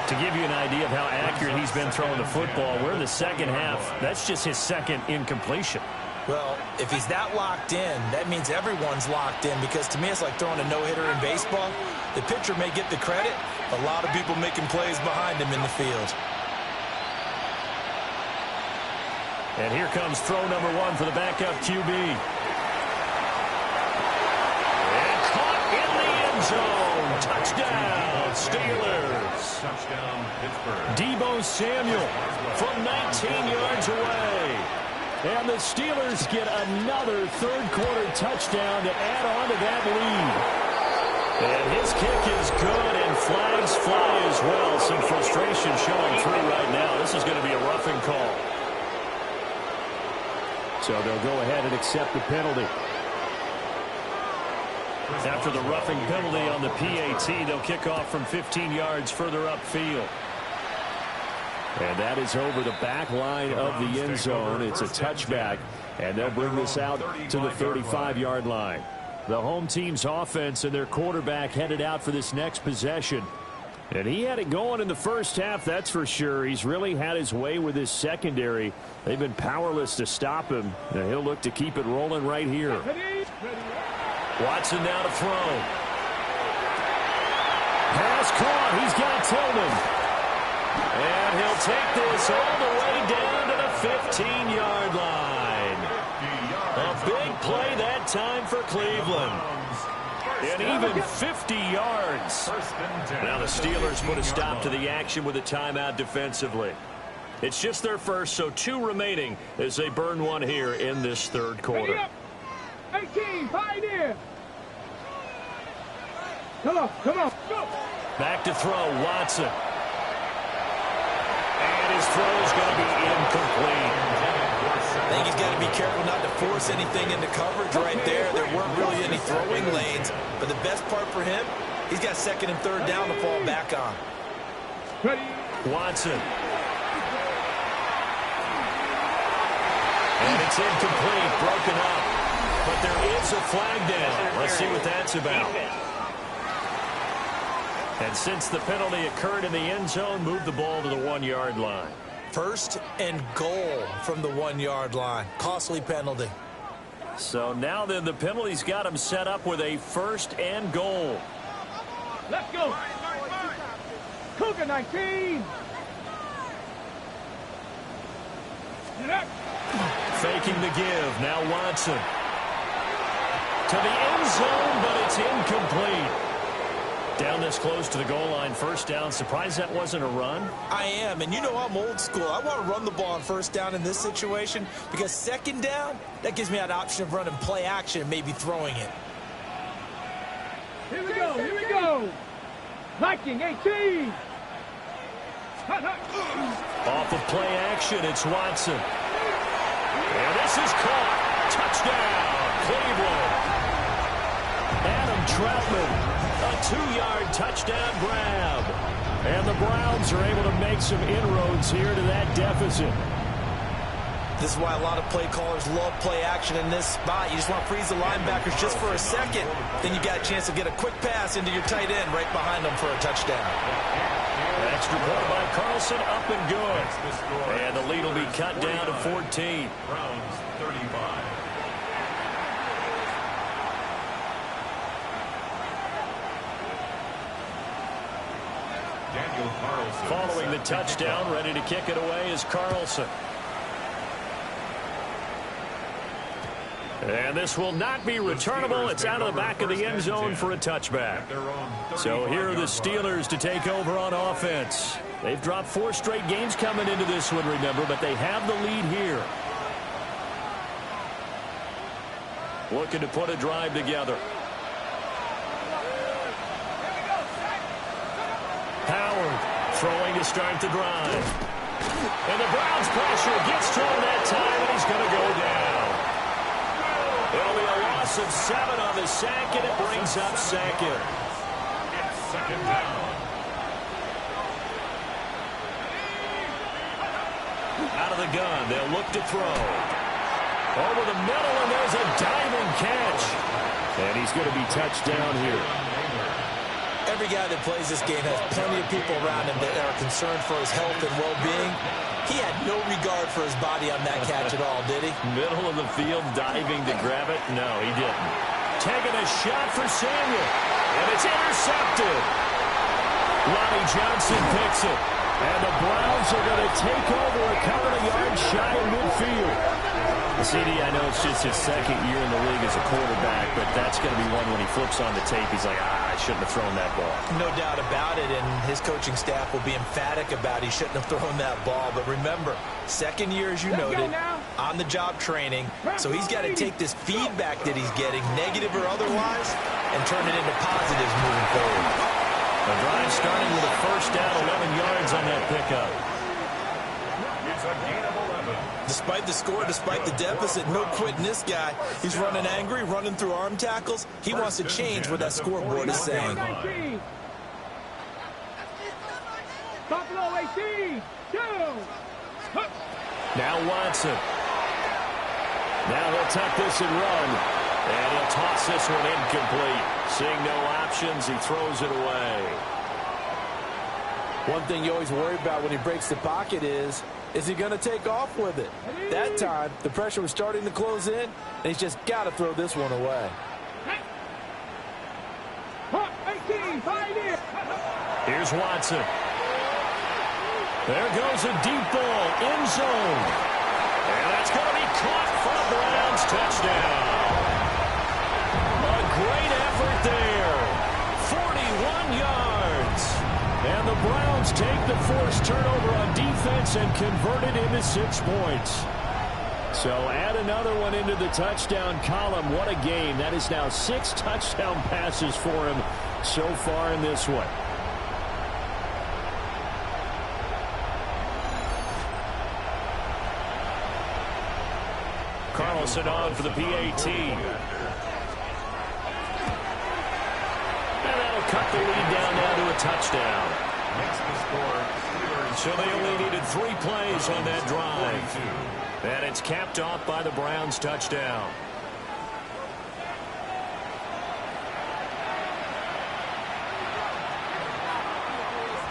To give you an idea of how accurate he's been throwing the football, we're in the second half. That's just his second incompletion. Well, if he's that locked in, that means everyone's locked in, because to me it's like throwing a no-hitter in baseball. The pitcher may get the credit, a lot of people making plays behind him in the field. And here comes throw number 1 for the backup QB. And caught in the end zone. Touchdown, Steelers. Touchdown, Pittsburgh. Deebo Samuel from 19 yards away. And the Steelers get another third-quarter touchdown to add on to that lead. And his kick is good, and flags fly as well. Some frustration showing through right now. This is going to be a roughing call. So they'll go ahead and accept the penalty. After the roughing penalty on the PAT, they'll kick off from 15 yards further upfield. And that is over the back line of the end zone. It's a touchback, and they'll bring this out to the 35-yard line. The home team's offense and their quarterback headed out for this next possession. And he had it going in the first half, that's for sure. He's really had his way with his secondary. They've been powerless to stop him. And he'll look to keep it rolling right here. Watson now to throw. Pass caught. He's got Tillman. And he'll take this all the way down to the 15-yard line. A big play that time for Cleveland. And even 50 yards. Now the Steelers put a stop to the action with a timeout defensively. It's just their first, so 2 remaining as they burn one here in this third quarter. 18, Pioneer. Come on, go. Back to throw, Watson. And his throw is going to be incomplete. I think he's got to be careful not to force anything into coverage right there. There weren't really any throwing lanes. But the best part for him, he's got second and third down to fall back on. Watson. And it's incomplete, broken up. But there is a flag down. Let's see what that's about. And since the penalty occurred in the end zone, move the ball to the 1-yard line. First and goal from the 1-yard line. Costly penalty. So now then the penalty's got him set up with a first and goal. Let's go. Cougar 19. Faking the give. Now Watson. To the end zone, but it's incomplete. Down this close to the goal line, first down. Surprised that wasn't a run? I am, and you know I'm old school. I want to run the ball on first down in this situation because second down, that gives me an option of running play action and maybe throwing it. Here we go. Viking 18. Off of play action, it's Watson. And this is caught. Touchdown, Cleveland. Adam Troutman. A 2-yard touchdown grab. And the Browns are able to make some inroads here to that deficit. This is why a lot of play callers love play action in this spot. You just want to freeze the linebackers just for a second. Then you got a chance to get a quick pass into your tight end right behind them for a touchdown. Extra point by Carlson, up and good. And the lead will be cut down to 14. Browns 35. Following the touchdown, ready to kick it away is Carlson. And this will not be returnable. It's out of the back of the end zone for a touchback. So here are the Steelers to take over on offense. They've dropped 4 straight games coming into this one, remember, but they have the lead here. Looking to put a drive together. Howard throwing to start the drive. And the Browns pressure gets to him that time, and he's going to go down. It'll be a loss of 7 on the sack, and it brings up second. It's second down. Out of the gun, they'll look to throw. Over the middle, and there's a diving catch. And he's going to be touched down here. Every guy that plays this game has plenty of people around him that are concerned for his health and well-being. He had no regard for his body on that catch at all, did he? Middle of the field, diving to grab it. No, he didn't. Taking a shot for Samuel. And it's intercepted. Ronnie Johnson picks it. And the Browns are going to take over a couple of yards shy of midfield. CD, I know it's just his second year in the league as a quarterback, but that's going to be one when he flips on the tape. He's like, I shouldn't have thrown that ball. No doubt about it, and his coaching staff will be emphatic about he shouldn't have thrown that ball. But remember, second year, as you noted, on-the-job training, so he's got to take this feedback that he's getting, negative or otherwise, and turn it into positives moving forward. The drive starting with a first down, 11 yards on that pickup. It's a gain of 11. Despite the score, despite the deficit, no quitting this guy. He's running angry, running through arm tackles. He wants to change what that scoreboard is saying. 19. Buffalo 18. 2. Now Watson. Now he'll tuck this and run. And he'll toss this one incomplete. Seeing no options, he throws it away. One thing you always worry about when he breaks the pocket is he going to take off with it? That time, the pressure was starting to close in, and he's just got to throw this one away. 18. 5 in. Here's Watson. There goes a deep ball, end zone. And that's going to be caught for the Browns. Touchdown. A great effort there. 41 yards. And the Browns take the forced turnover on defense and convert it into 6 points. So add another one into the touchdown column. What a game. That is now 6 touchdown passes for him so far in this one. Carlson on for the PAT. And that'll cut the lead down now to a touchdown. Makes the score. So they only needed 3 plays on that drive. And it's capped off by the Browns' touchdown.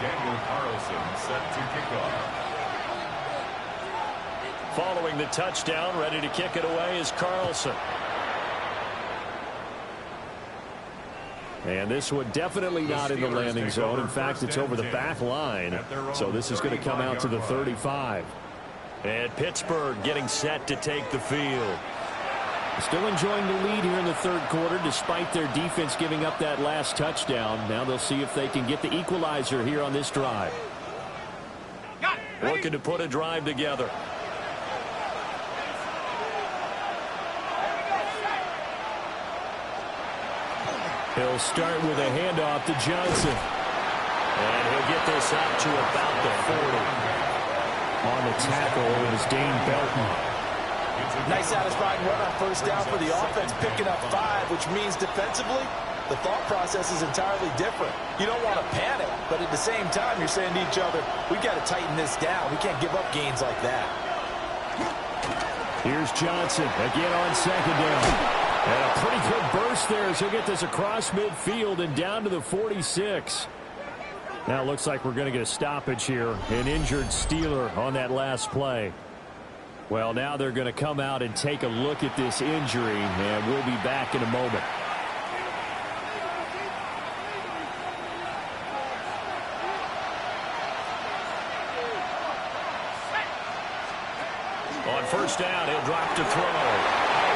Daniel Carlson set to kick off. Following the touchdown, ready to kick it away is Carlson. And this one definitely not in the landing zone. In fact, it's over the back line. So this is going to come out to the 35. And Pittsburgh getting set to take the field. Still enjoying the lead here in the third quarter despite their defense giving up that last touchdown. Now they'll see if they can get the equalizer here on this drive. Looking to put a drive together. He'll start with a handoff to Johnson. And he'll get this up to about the 40. On the tackle, it was Dane Belton. Nice satisfying run on first down for the offense, picking up 5, which means defensively, the thought process is entirely different. You don't want to panic, but at the same time, you're saying to each other, we got to tighten this down. We can't give up gains like that. Here's Johnson again on second down. And a pretty good burst there as he'll get this across midfield and down to the 46. Now it looks like we're going to get a stoppage here. An injured Steeler on that last play. Well, now they're going to come out and take a look at this injury, and we'll be back in a moment. On first down, he'll drop to throw.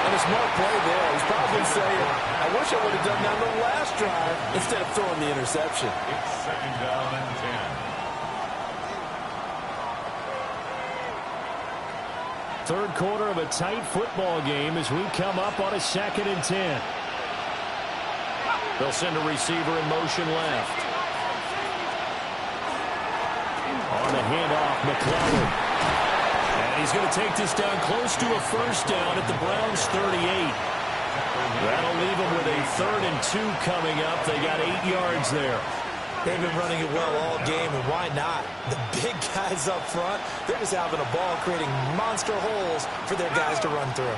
And a smart play there. He's probably saying, I wish I would have done that on the last drive instead of throwing the interception. It's second down and 10. Third quarter of a tight football game as we come up on a 2nd and 10. They'll send a receiver in motion left. On the handoff, McClellan. And he's going to take this down close to a first down at the Browns' 38. That'll leave them with a 3rd and 2 coming up. They got 8 yards there. They've been running it well all game, and why not? The big guys up front, they're just having a ball, creating monster holes for their guys to run through.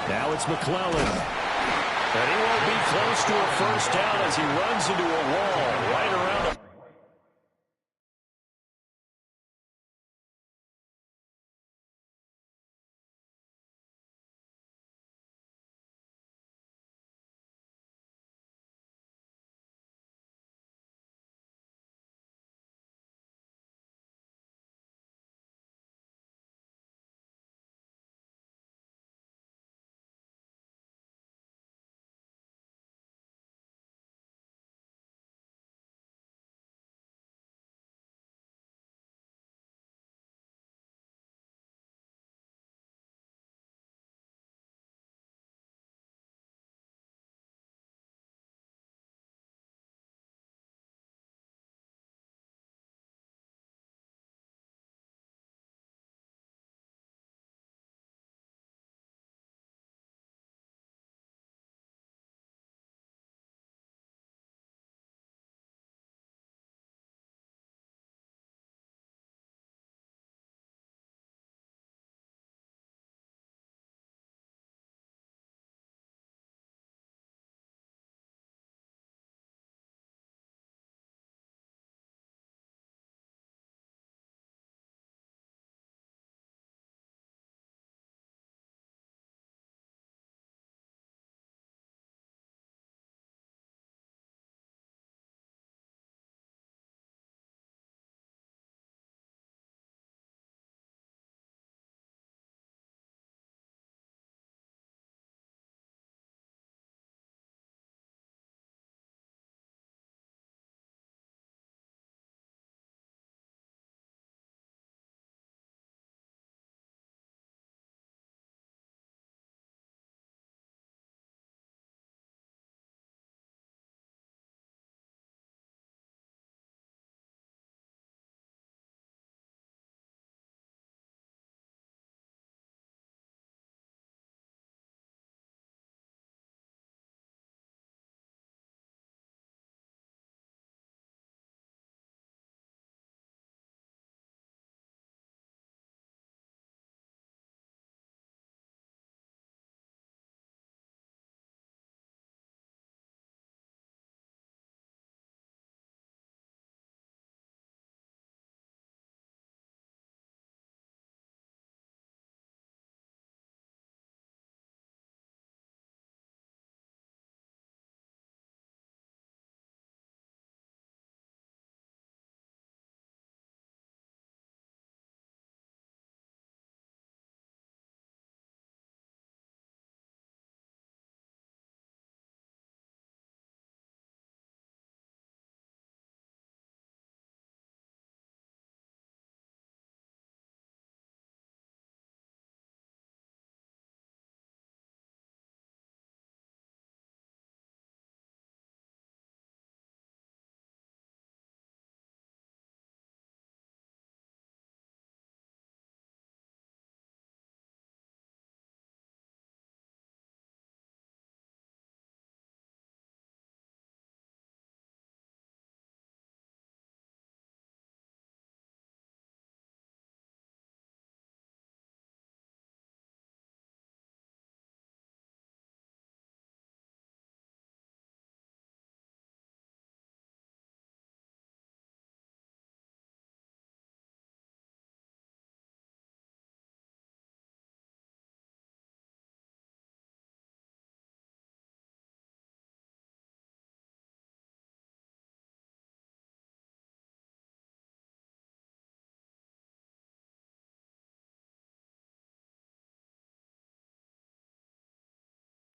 Now it's McClellan. And he won't be close to a first down as he runs into a wall right around the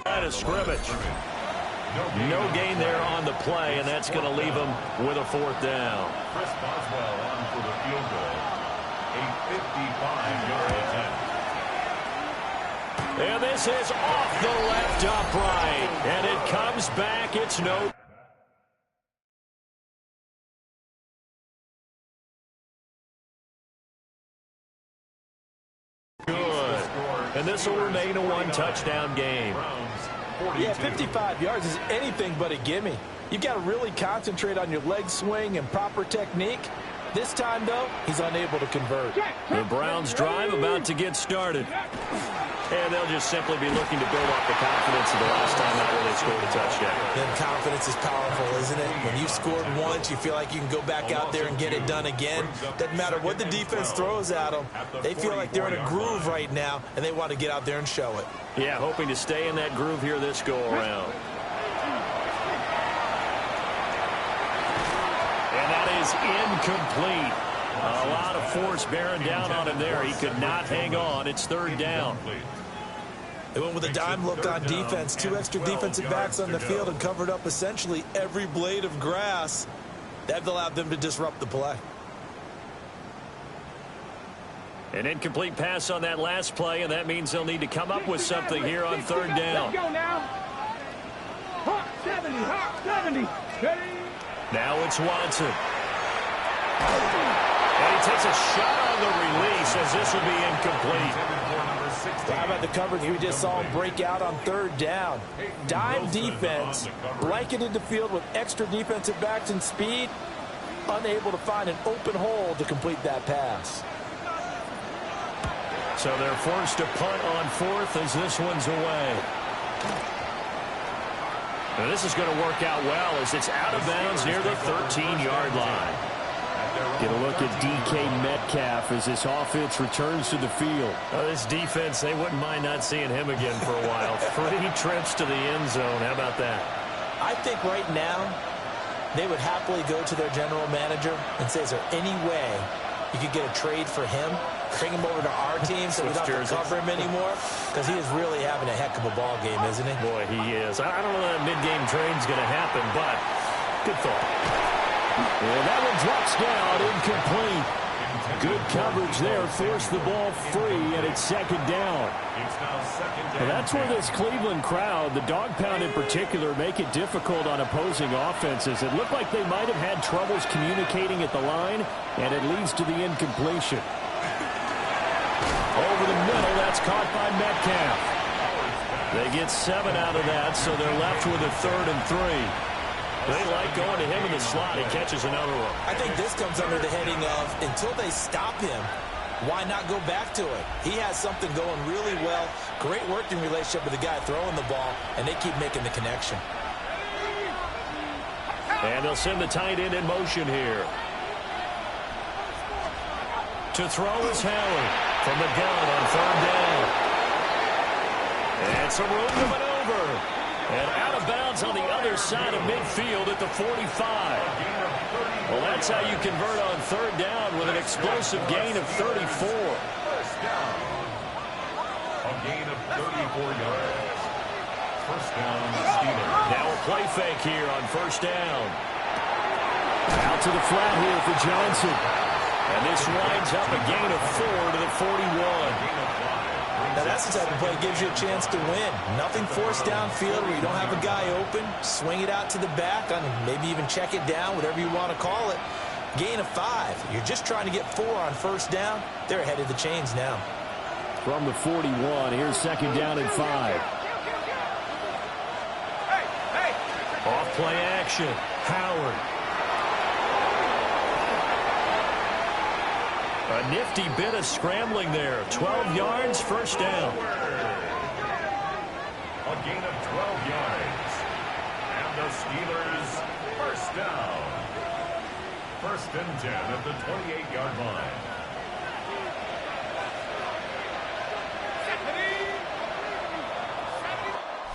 Line of scrimmage. No gain there on the play, and that's going to leave them with a fourth down. Chris Boswell on for the field goal. A 55-yard attempt. And this is off the left upright. And it comes back. It's no. Good. And this will remain a one-touchdown game. Yeah, 55 yards is anything but a gimme. You've got to really concentrate on your leg swing and proper technique. This time, though, he's unable to convert. The Browns' drive about to get started. And they'll just simply be looking to build up the confidence of the last time out where they scored a touchdown. Then confidence is powerful, isn't it? When you've scored once, you feel like you can go back out there and get it done again. Doesn't matter what the defense throws at them. They feel like they're in a groove right now, and they want to get out there and show it. Yeah, hoping to stay in that groove here this go-around. And that is incomplete. A lot of force bearing down on him there. He could not hang on. It's third down. They went with a dime look on defense. 2 extra defensive backs on the field and covered up essentially every blade of grass. That allowed them to disrupt the play. An incomplete pass on that last play, and that means they'll need to come up with something here on third down. Let's go now. Hawk 70, Hawk 70. Now it's Watson. And he takes a shot on the release as this will be incomplete. How about the coverage we just saw him break out on third down? Dime defense, blanketed the field with extra defensive backs and speed, unable to find an open hole to complete that pass. So they're forced to punt on fourth as this one's away. Now this is going to work out well as it's out of bounds near the 13-yard line. Get a look at DK Metcalf as this offense returns to the field. This defense, they wouldn't mind not seeing him again for a while. 3 trips to the end zone. How about that? I think right now they would happily go to their general manager and say, is there any way you could get a trade for him? Bring him over to our team so we don't have to cover him anymore? Because he is really having a heck of a ball game, isn't he? Boy, he is. I don't know that mid-game trade's going to happen, but good thought. And that one drops down, incomplete. Good coverage there, forced the ball free, and it's second down. Well, that's where this Cleveland crowd, the dog pound in particular, make it difficult on opposing offenses. It looked like they might have had troubles communicating at the line, and it leads to the incompletion. Over the middle, that's caught by Metcalf. They get 7 out of that, so they're left with a 3rd and 3. They like going to him in the slot. He catches another one. I think this comes under the heading of until they stop him, why not go back to it? He has something going really well. Great working relationship with the guy throwing the ball, and they keep making the connection. And they'll send the tight end in motion here. To throw is Howard from the gun on third down. And some room to maneuver. And out of bounds on the other side of midfield at the 45. Well, that's how you convert on third down with an explosive gain of 34. First down. A gain of 34 yards. First down, Steelers. Now a play fake here on first down. Out to the flat here for Johnson. And this winds up a gain of 4 to the 41. Now that's the type of play that gives you a chance to win. Nothing forced downfield where you don't have a guy open. Swing it out to the back, and maybe even check it down, whatever you want to call it. Gain of 5. You're just trying to get 4 on first down. They're ahead of the chains now. From the 41, here's second down and 5. Off play action. Howard. A nifty bit of scrambling there. 12 yards, first down. A gain of 12 yards. And the Steelers, first down. First and 10 at the 28-yard line.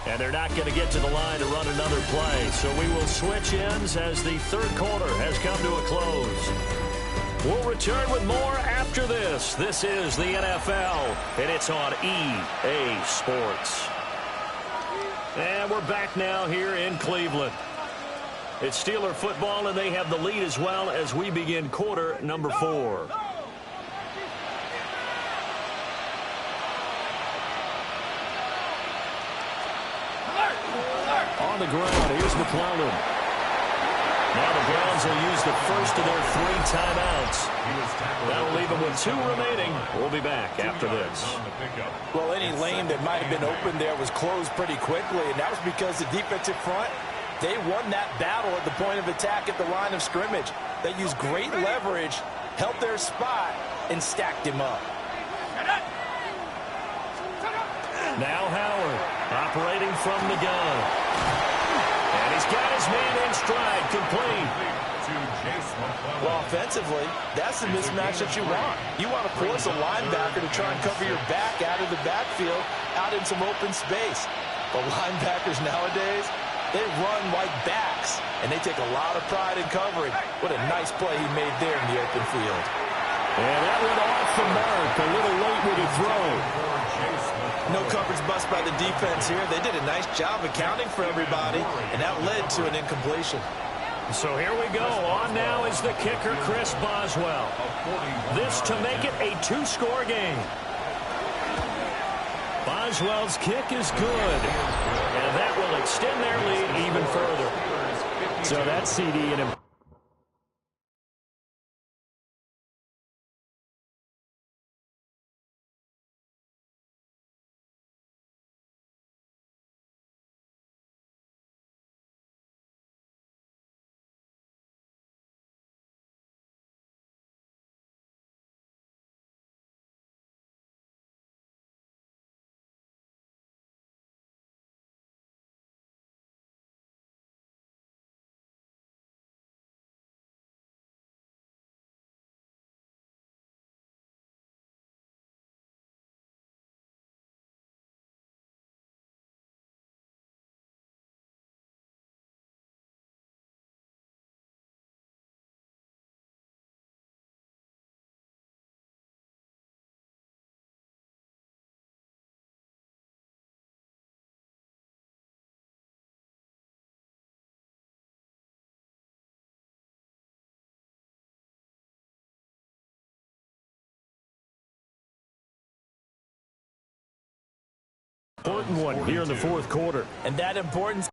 And they're not going to get to the line to run another play. So we will switch ends as the third quarter has come to a close. We'll return with more after this. This is the NFL, and it's on EA Sports. And we're back now here in Cleveland. It's Steeler football, and they have the lead as well as we begin quarter number 4. On the ground, here's McClellan. Now the Browns will use the first of their 3 timeouts. That'll leave them with 2 remaining. We'll be back after this. Well, any lane that might have been open there was closed pretty quickly, and that was because the defensive front, they won that battle at the point of attack at the line of scrimmage. They used great leverage, held their spot, and stacked him up. Now Howard operating from the gun. And he's got his man in stride, complete. Well, offensively, that's the mismatch that you want. You want to force a linebacker to try and cover your back out of the backfield, out in some open space. But linebackers nowadays, they run like backs, and they take a lot of pride in covering. What a nice play he made there in the open field. And that went off the mark, a little late with a throw. No coverage bust by the defense here. They did a nice job accounting for everybody, and that led to an incompletion. So here we go. On now is the kicker, Chris Boswell. This to make it a 2-score game. Boswell's kick is good, and that will extend their lead even further. So that CD and Important one here in the 4th quarter. And that importance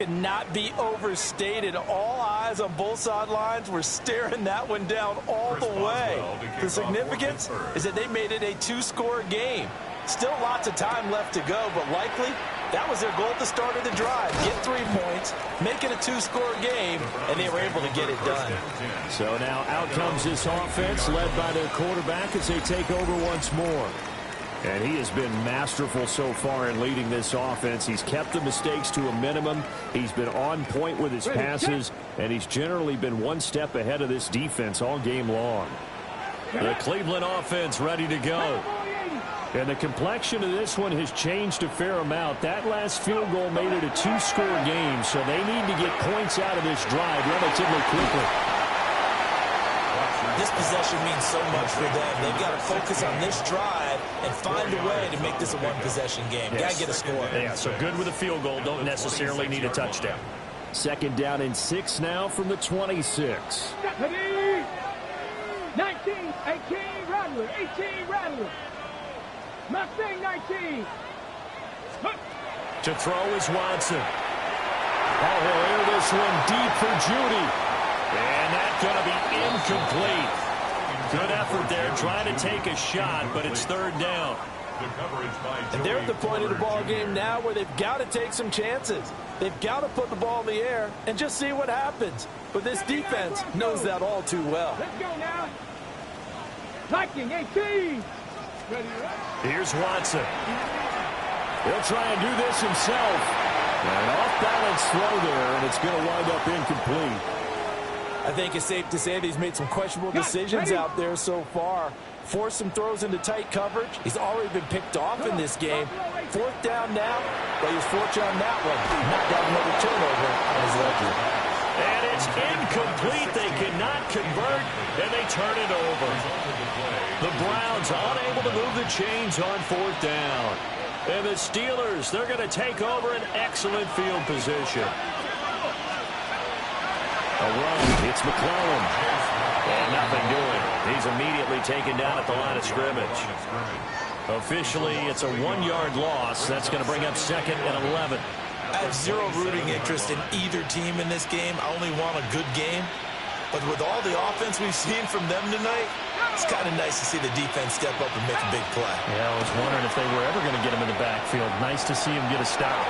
cannot be overstated. All eyes on both sidelines were staring that one down all the way. The significance is that they made it a 2-score game. Still lots of time left to go, but likely that was their goal at the start of the drive. Get 3 points, make it a 2-score game, and they were able to get it done. So now out comes this offense led by their quarterback as they take over once more. And he has been masterful so far in leading this offense. He's kept the mistakes to a minimum. He's been on point with his passes, and he's generally been one step ahead of this defense all game long. The Cleveland offense ready to go. And the complexion of this one has changed a fair amount. That last field goal made it a 2-score game, so they need to get points out of this drive relatively quickly. This possession means so much for them. They've got to focus on this drive and find a way to make this a one-possession game. Got to get a score. Yeah, so good with a field goal. Don't necessarily need a touchdown. 2nd down and 6 now from the 26. 19, 18, Rattler, 18, Rattler. Mustang 19. To throw is Watson. Oh, he'll air this one deep for Judy. And that's going to be incomplete. Good effort there trying to take a shot, but it's 3rd down. And they're at the point of the ball game now where they've got to take some chances. They've got to put the ball in the air and just see what happens. But this defense knows that all too well. Let's go now. Viking 18. Here's Watson. He'll try and do this himself. An off-balance throw there, and it's going to wind up incomplete. I think it's safe to say that he's made some questionable decisions out there so far. Forced some throws into tight coverage. He's already been picked off in this game. 4th down now, but he was fortunate on that one. Not got another turnover on his ledger. And it's incomplete. They cannot convert, and they turn it over. The Browns unable to move the chains on 4th down. And the Steelers, they're going to take over an excellent field position. A run, it's McClellan. And nothing doing. He's immediately taken down at the line of scrimmage. Officially, it's a 1-yard loss. That's going to bring up 2nd and 11. I have zero rooting interest in either team in this game. I only want a good game. But with all the offense we've seen from them tonight, it's kind of nice to see the defense step up and make a big play. Yeah, I was wondering if they were ever going to get him in the backfield. Nice to see him get a stop.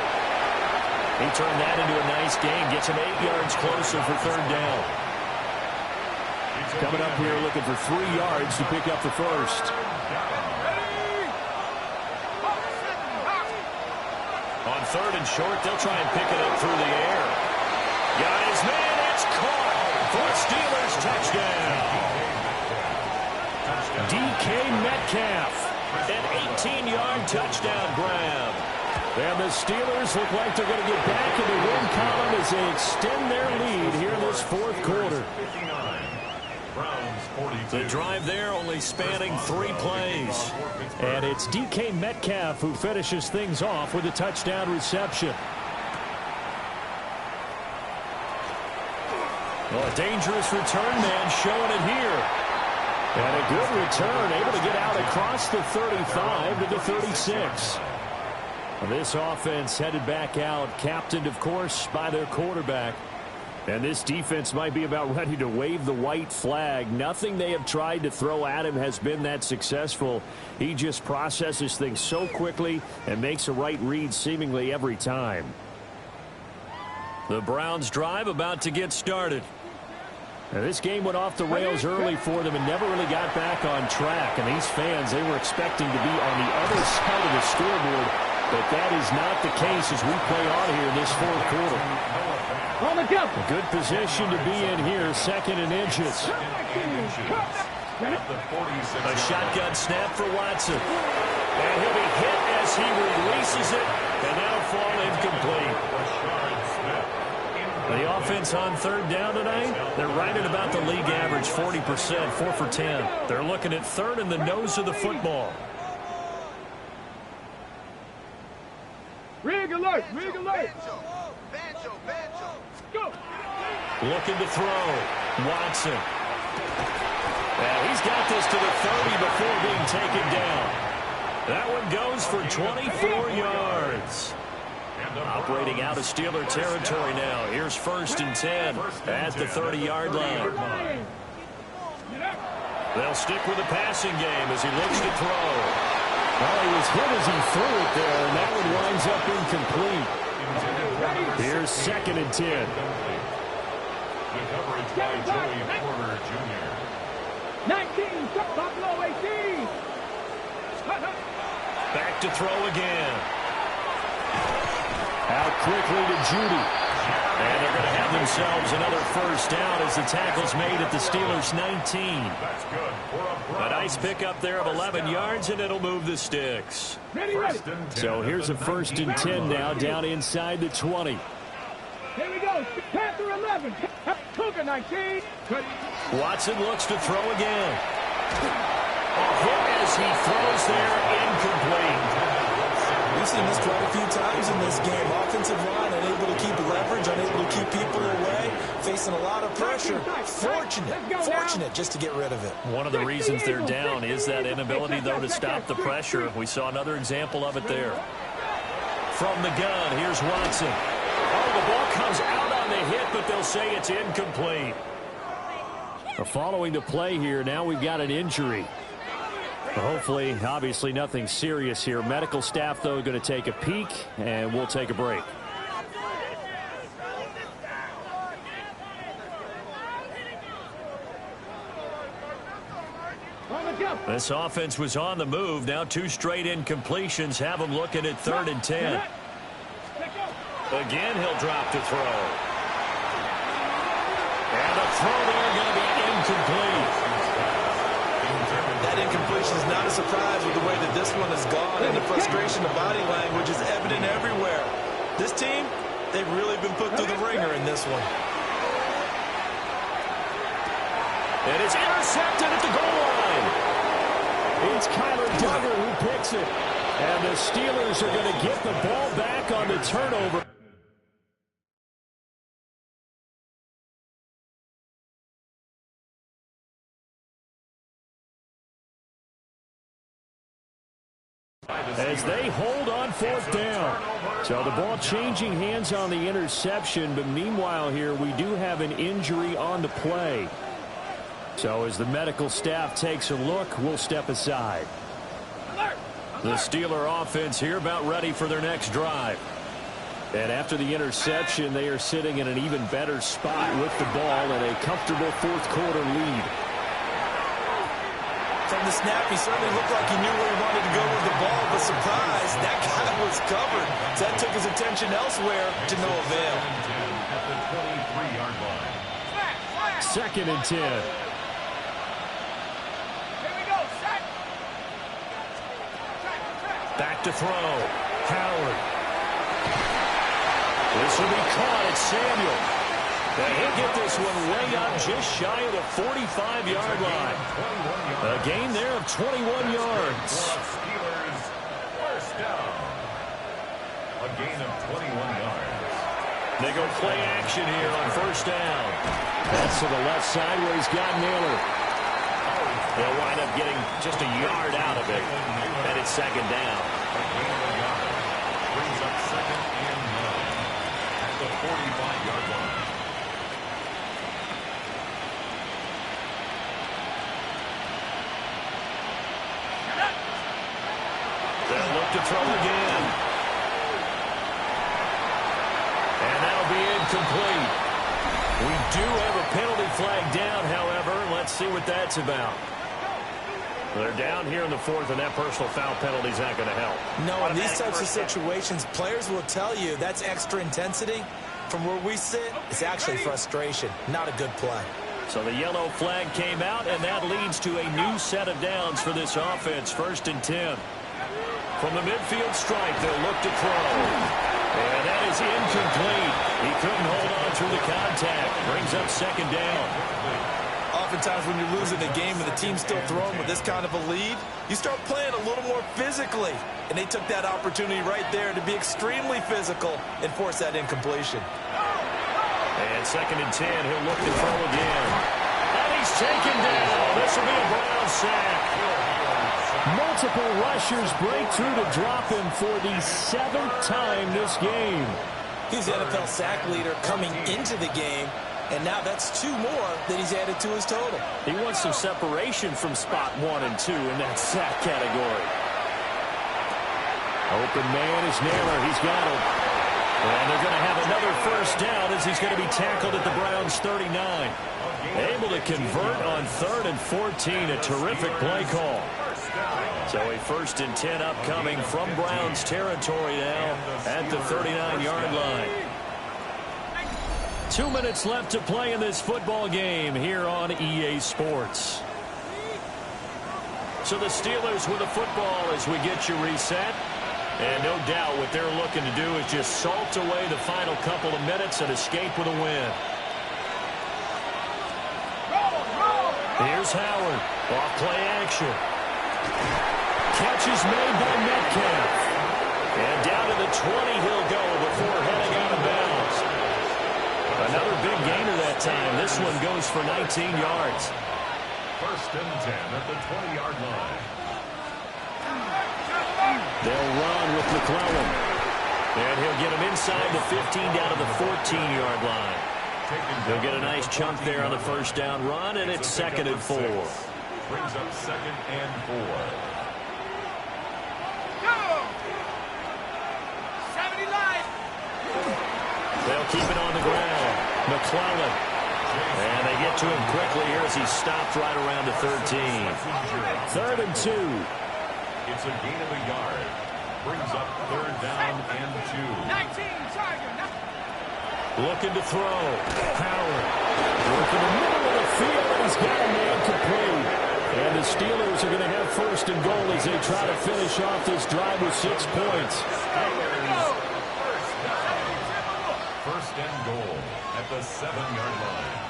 He turned that into a nice gain. Gets him 8 yards closer for 3rd down. Coming up here looking for 3 yards to pick up the first. On 3rd and short, they'll try and pick it up through the air. Got his man. It's caught for a Steelers touchdown. DK Metcalf, an 18-yard touchdown grab. And the Steelers look like they're going to get back in the win column as they extend their lead here in this 4th quarter. The drive there only spanning 3 plays. And it's DK Metcalf who finishes things off with a touchdown reception. Well, a dangerous return man showing it here. And a good return, able to get out across the 35 to the 36. This offense headed back out, captained, of course, by their quarterback. And this defense might be about ready to wave the white flag. Nothing they have tried to throw at him has been that successful. He just processes things so quickly and makes a right read seemingly every time. The Browns drive about to get started. Now, this game went off the rails early for them and never really got back on track. And these fans, they were expecting to be on the other side of the scoreboard. But that is not the case as we play on here in this 4th quarter. A good position to be in here, 2nd and inches. A shotgun snap for Watson. And he'll be hit as he releases it, and that'll fall incomplete. The offense on 3rd down tonight, they're right at about the league average, 40%, 4 for 10. They're looking at 3rd in the nose of the football. Rig alert! Rig alert! Go! Looking to throw. Watson. And he's got this to the 30 before being taken down. That one goes for 24 yards. Operating out of Steeler territory now. Here's 1st and 10 at the 30-yard line. They'll stick with the passing game as he looks to throw. Well, he was hit as he threw it there, and that one winds up incomplete. Here's 2nd and 10. The coverage by Joey Porter Jr. 19, Buffalo 18. Back to throw again. Out quickly to Judy. And they're going to have themselves another 1st down as the tackle's made at the Steelers' 19. That's good for a A nice pickup there of 11 yards, and it'll move the sticks. Ready. So here's a 1st and 10 now down inside the 20. Here we go. Panther 11. Cougar 19. Watson looks to throw again. A hit as he throws there, incomplete. We've seen this quite a few times in this game. Offensive line unable to keep leverage, unable to keep people away, facing a lot of pressure. Fortunate just to get rid of it. One of the reasons they're down is that inability, though, to stop the pressure. We saw another example of it there. From the gun, here's Watson. Oh, the ball comes out on the hit, but they'll say it's incomplete. Following the play here, now we've got an injury. Hopefully, obviously, nothing serious here. Medical staff, though, going to take a peek, and we'll take a break. This offense was on the move. Now 2 straight incompletions have them looking at 3rd and 10. Again, he'll drop to throw. And the throw there going to be incomplete. That incompletion is not a surprise with the way that this one has gone, and the frustration of body language is evident everywhere. This team, they've really been put through the ringer in this one. It is intercepted at the goal line. It's Kyler Duggar who picks it. And the Steelers are going to get the ball back on the turnover. As they hold on 4th down. So the ball changing hands on the interception, but meanwhile here we do have an injury on the play. So as the medical staff takes a look, we'll step aside. The Steeler offense here about ready for their next drive. And after the interception, they are sitting in an even better spot with the ball and a comfortable 4th quarter lead. From the snap, he certainly looked like he knew where he wanted to go with the ball, but surprise, that guy was covered. So that took his attention elsewhere to no avail. At the 23-yard line. 2nd and 10. Back to throw. Howard. This will be caught at Samuel. He'll get this one way up just shy of the 45-yard line. A gain there of 21 yards. Steelers 1st down. A gain of 21 yards. They go play action here on 1st down. That's to the left side where he's got Naylor. They'll wind up getting just a yard out of it. And it's 2nd down. Brings up 2nd and 9 at the 45-yard line. They'll look to throw again. And that'll be incomplete. We do have a penalty flag down, however. Let's see what that's about. They're down here in the 4th, and that personal foul penalty is not going to help. No, in these types of situations, players will tell you that's extra intensity. From where we sit, it's actually frustration, not a good play. So the yellow flag came out, and that leads to a new set of downs for this offense. 1st and 10. From the midfield stripe, they'll look to throw. And that is incomplete. He couldn't hold on through the contact. Brings up 2nd down. Oftentimes when you're losing a game and the team's still throwing with this kind of a lead, you start playing a little more physically. And they took that opportunity right there to be extremely physical and force that incompletion. And 2nd and 10, he'll look to throw again. And he's taken down. This will be a Brown sack. Multiple rushers break through to drop him for the 7th time this game. He's the NFL sack leader coming into the game, and now that's 2 more that he's added to his total. He wants some separation from spot 1 and 2 in that sack category. Open man is Naylor. He's got him. And they're going to have another first down as he's going to be tackled at the Browns' 39. Able to convert on 3rd and 14. A terrific play call. So a 1st and 10 upcoming from Browns territory now at the 39-yard line. 2 minutes left to play in this football game here on EA Sports. So the Steelers with the football as we get you reset. And no doubt what they're looking to do is just salt away the final couple of minutes and escape with a win. Here's Howard. Off play action. Catch is made by Metcalf. And down to the 20 he'll go before heading out of bounds. Another big gainer that time. This one goes for 19 yards. 1st and 10 at the 20-yard line. They'll run with McClellan. And he'll get him inside the 15 down to the 14-yard line. He'll get a nice chunk there on the first down run, and it's 2nd and 4. Brings up 2nd and 4. They'll keep it on the ground. McClellan. And they get to him quickly here as he stopped right around the 13. 3rd and 2. It's a gain of a yard. Brings up 3rd down and 2. 19, Charger. Looking to throw. Howard. Working the middle of the field, and he's got a man complete. And the Steelers are going to have 1st and goal as they try to finish off this drive with 6 points. 1st and goal at the 7-yard line.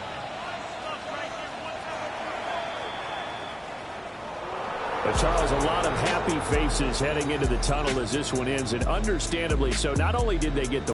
But Charles, a lot of happy faces heading into the tunnel as this one ends, and understandably so. Not only did they get the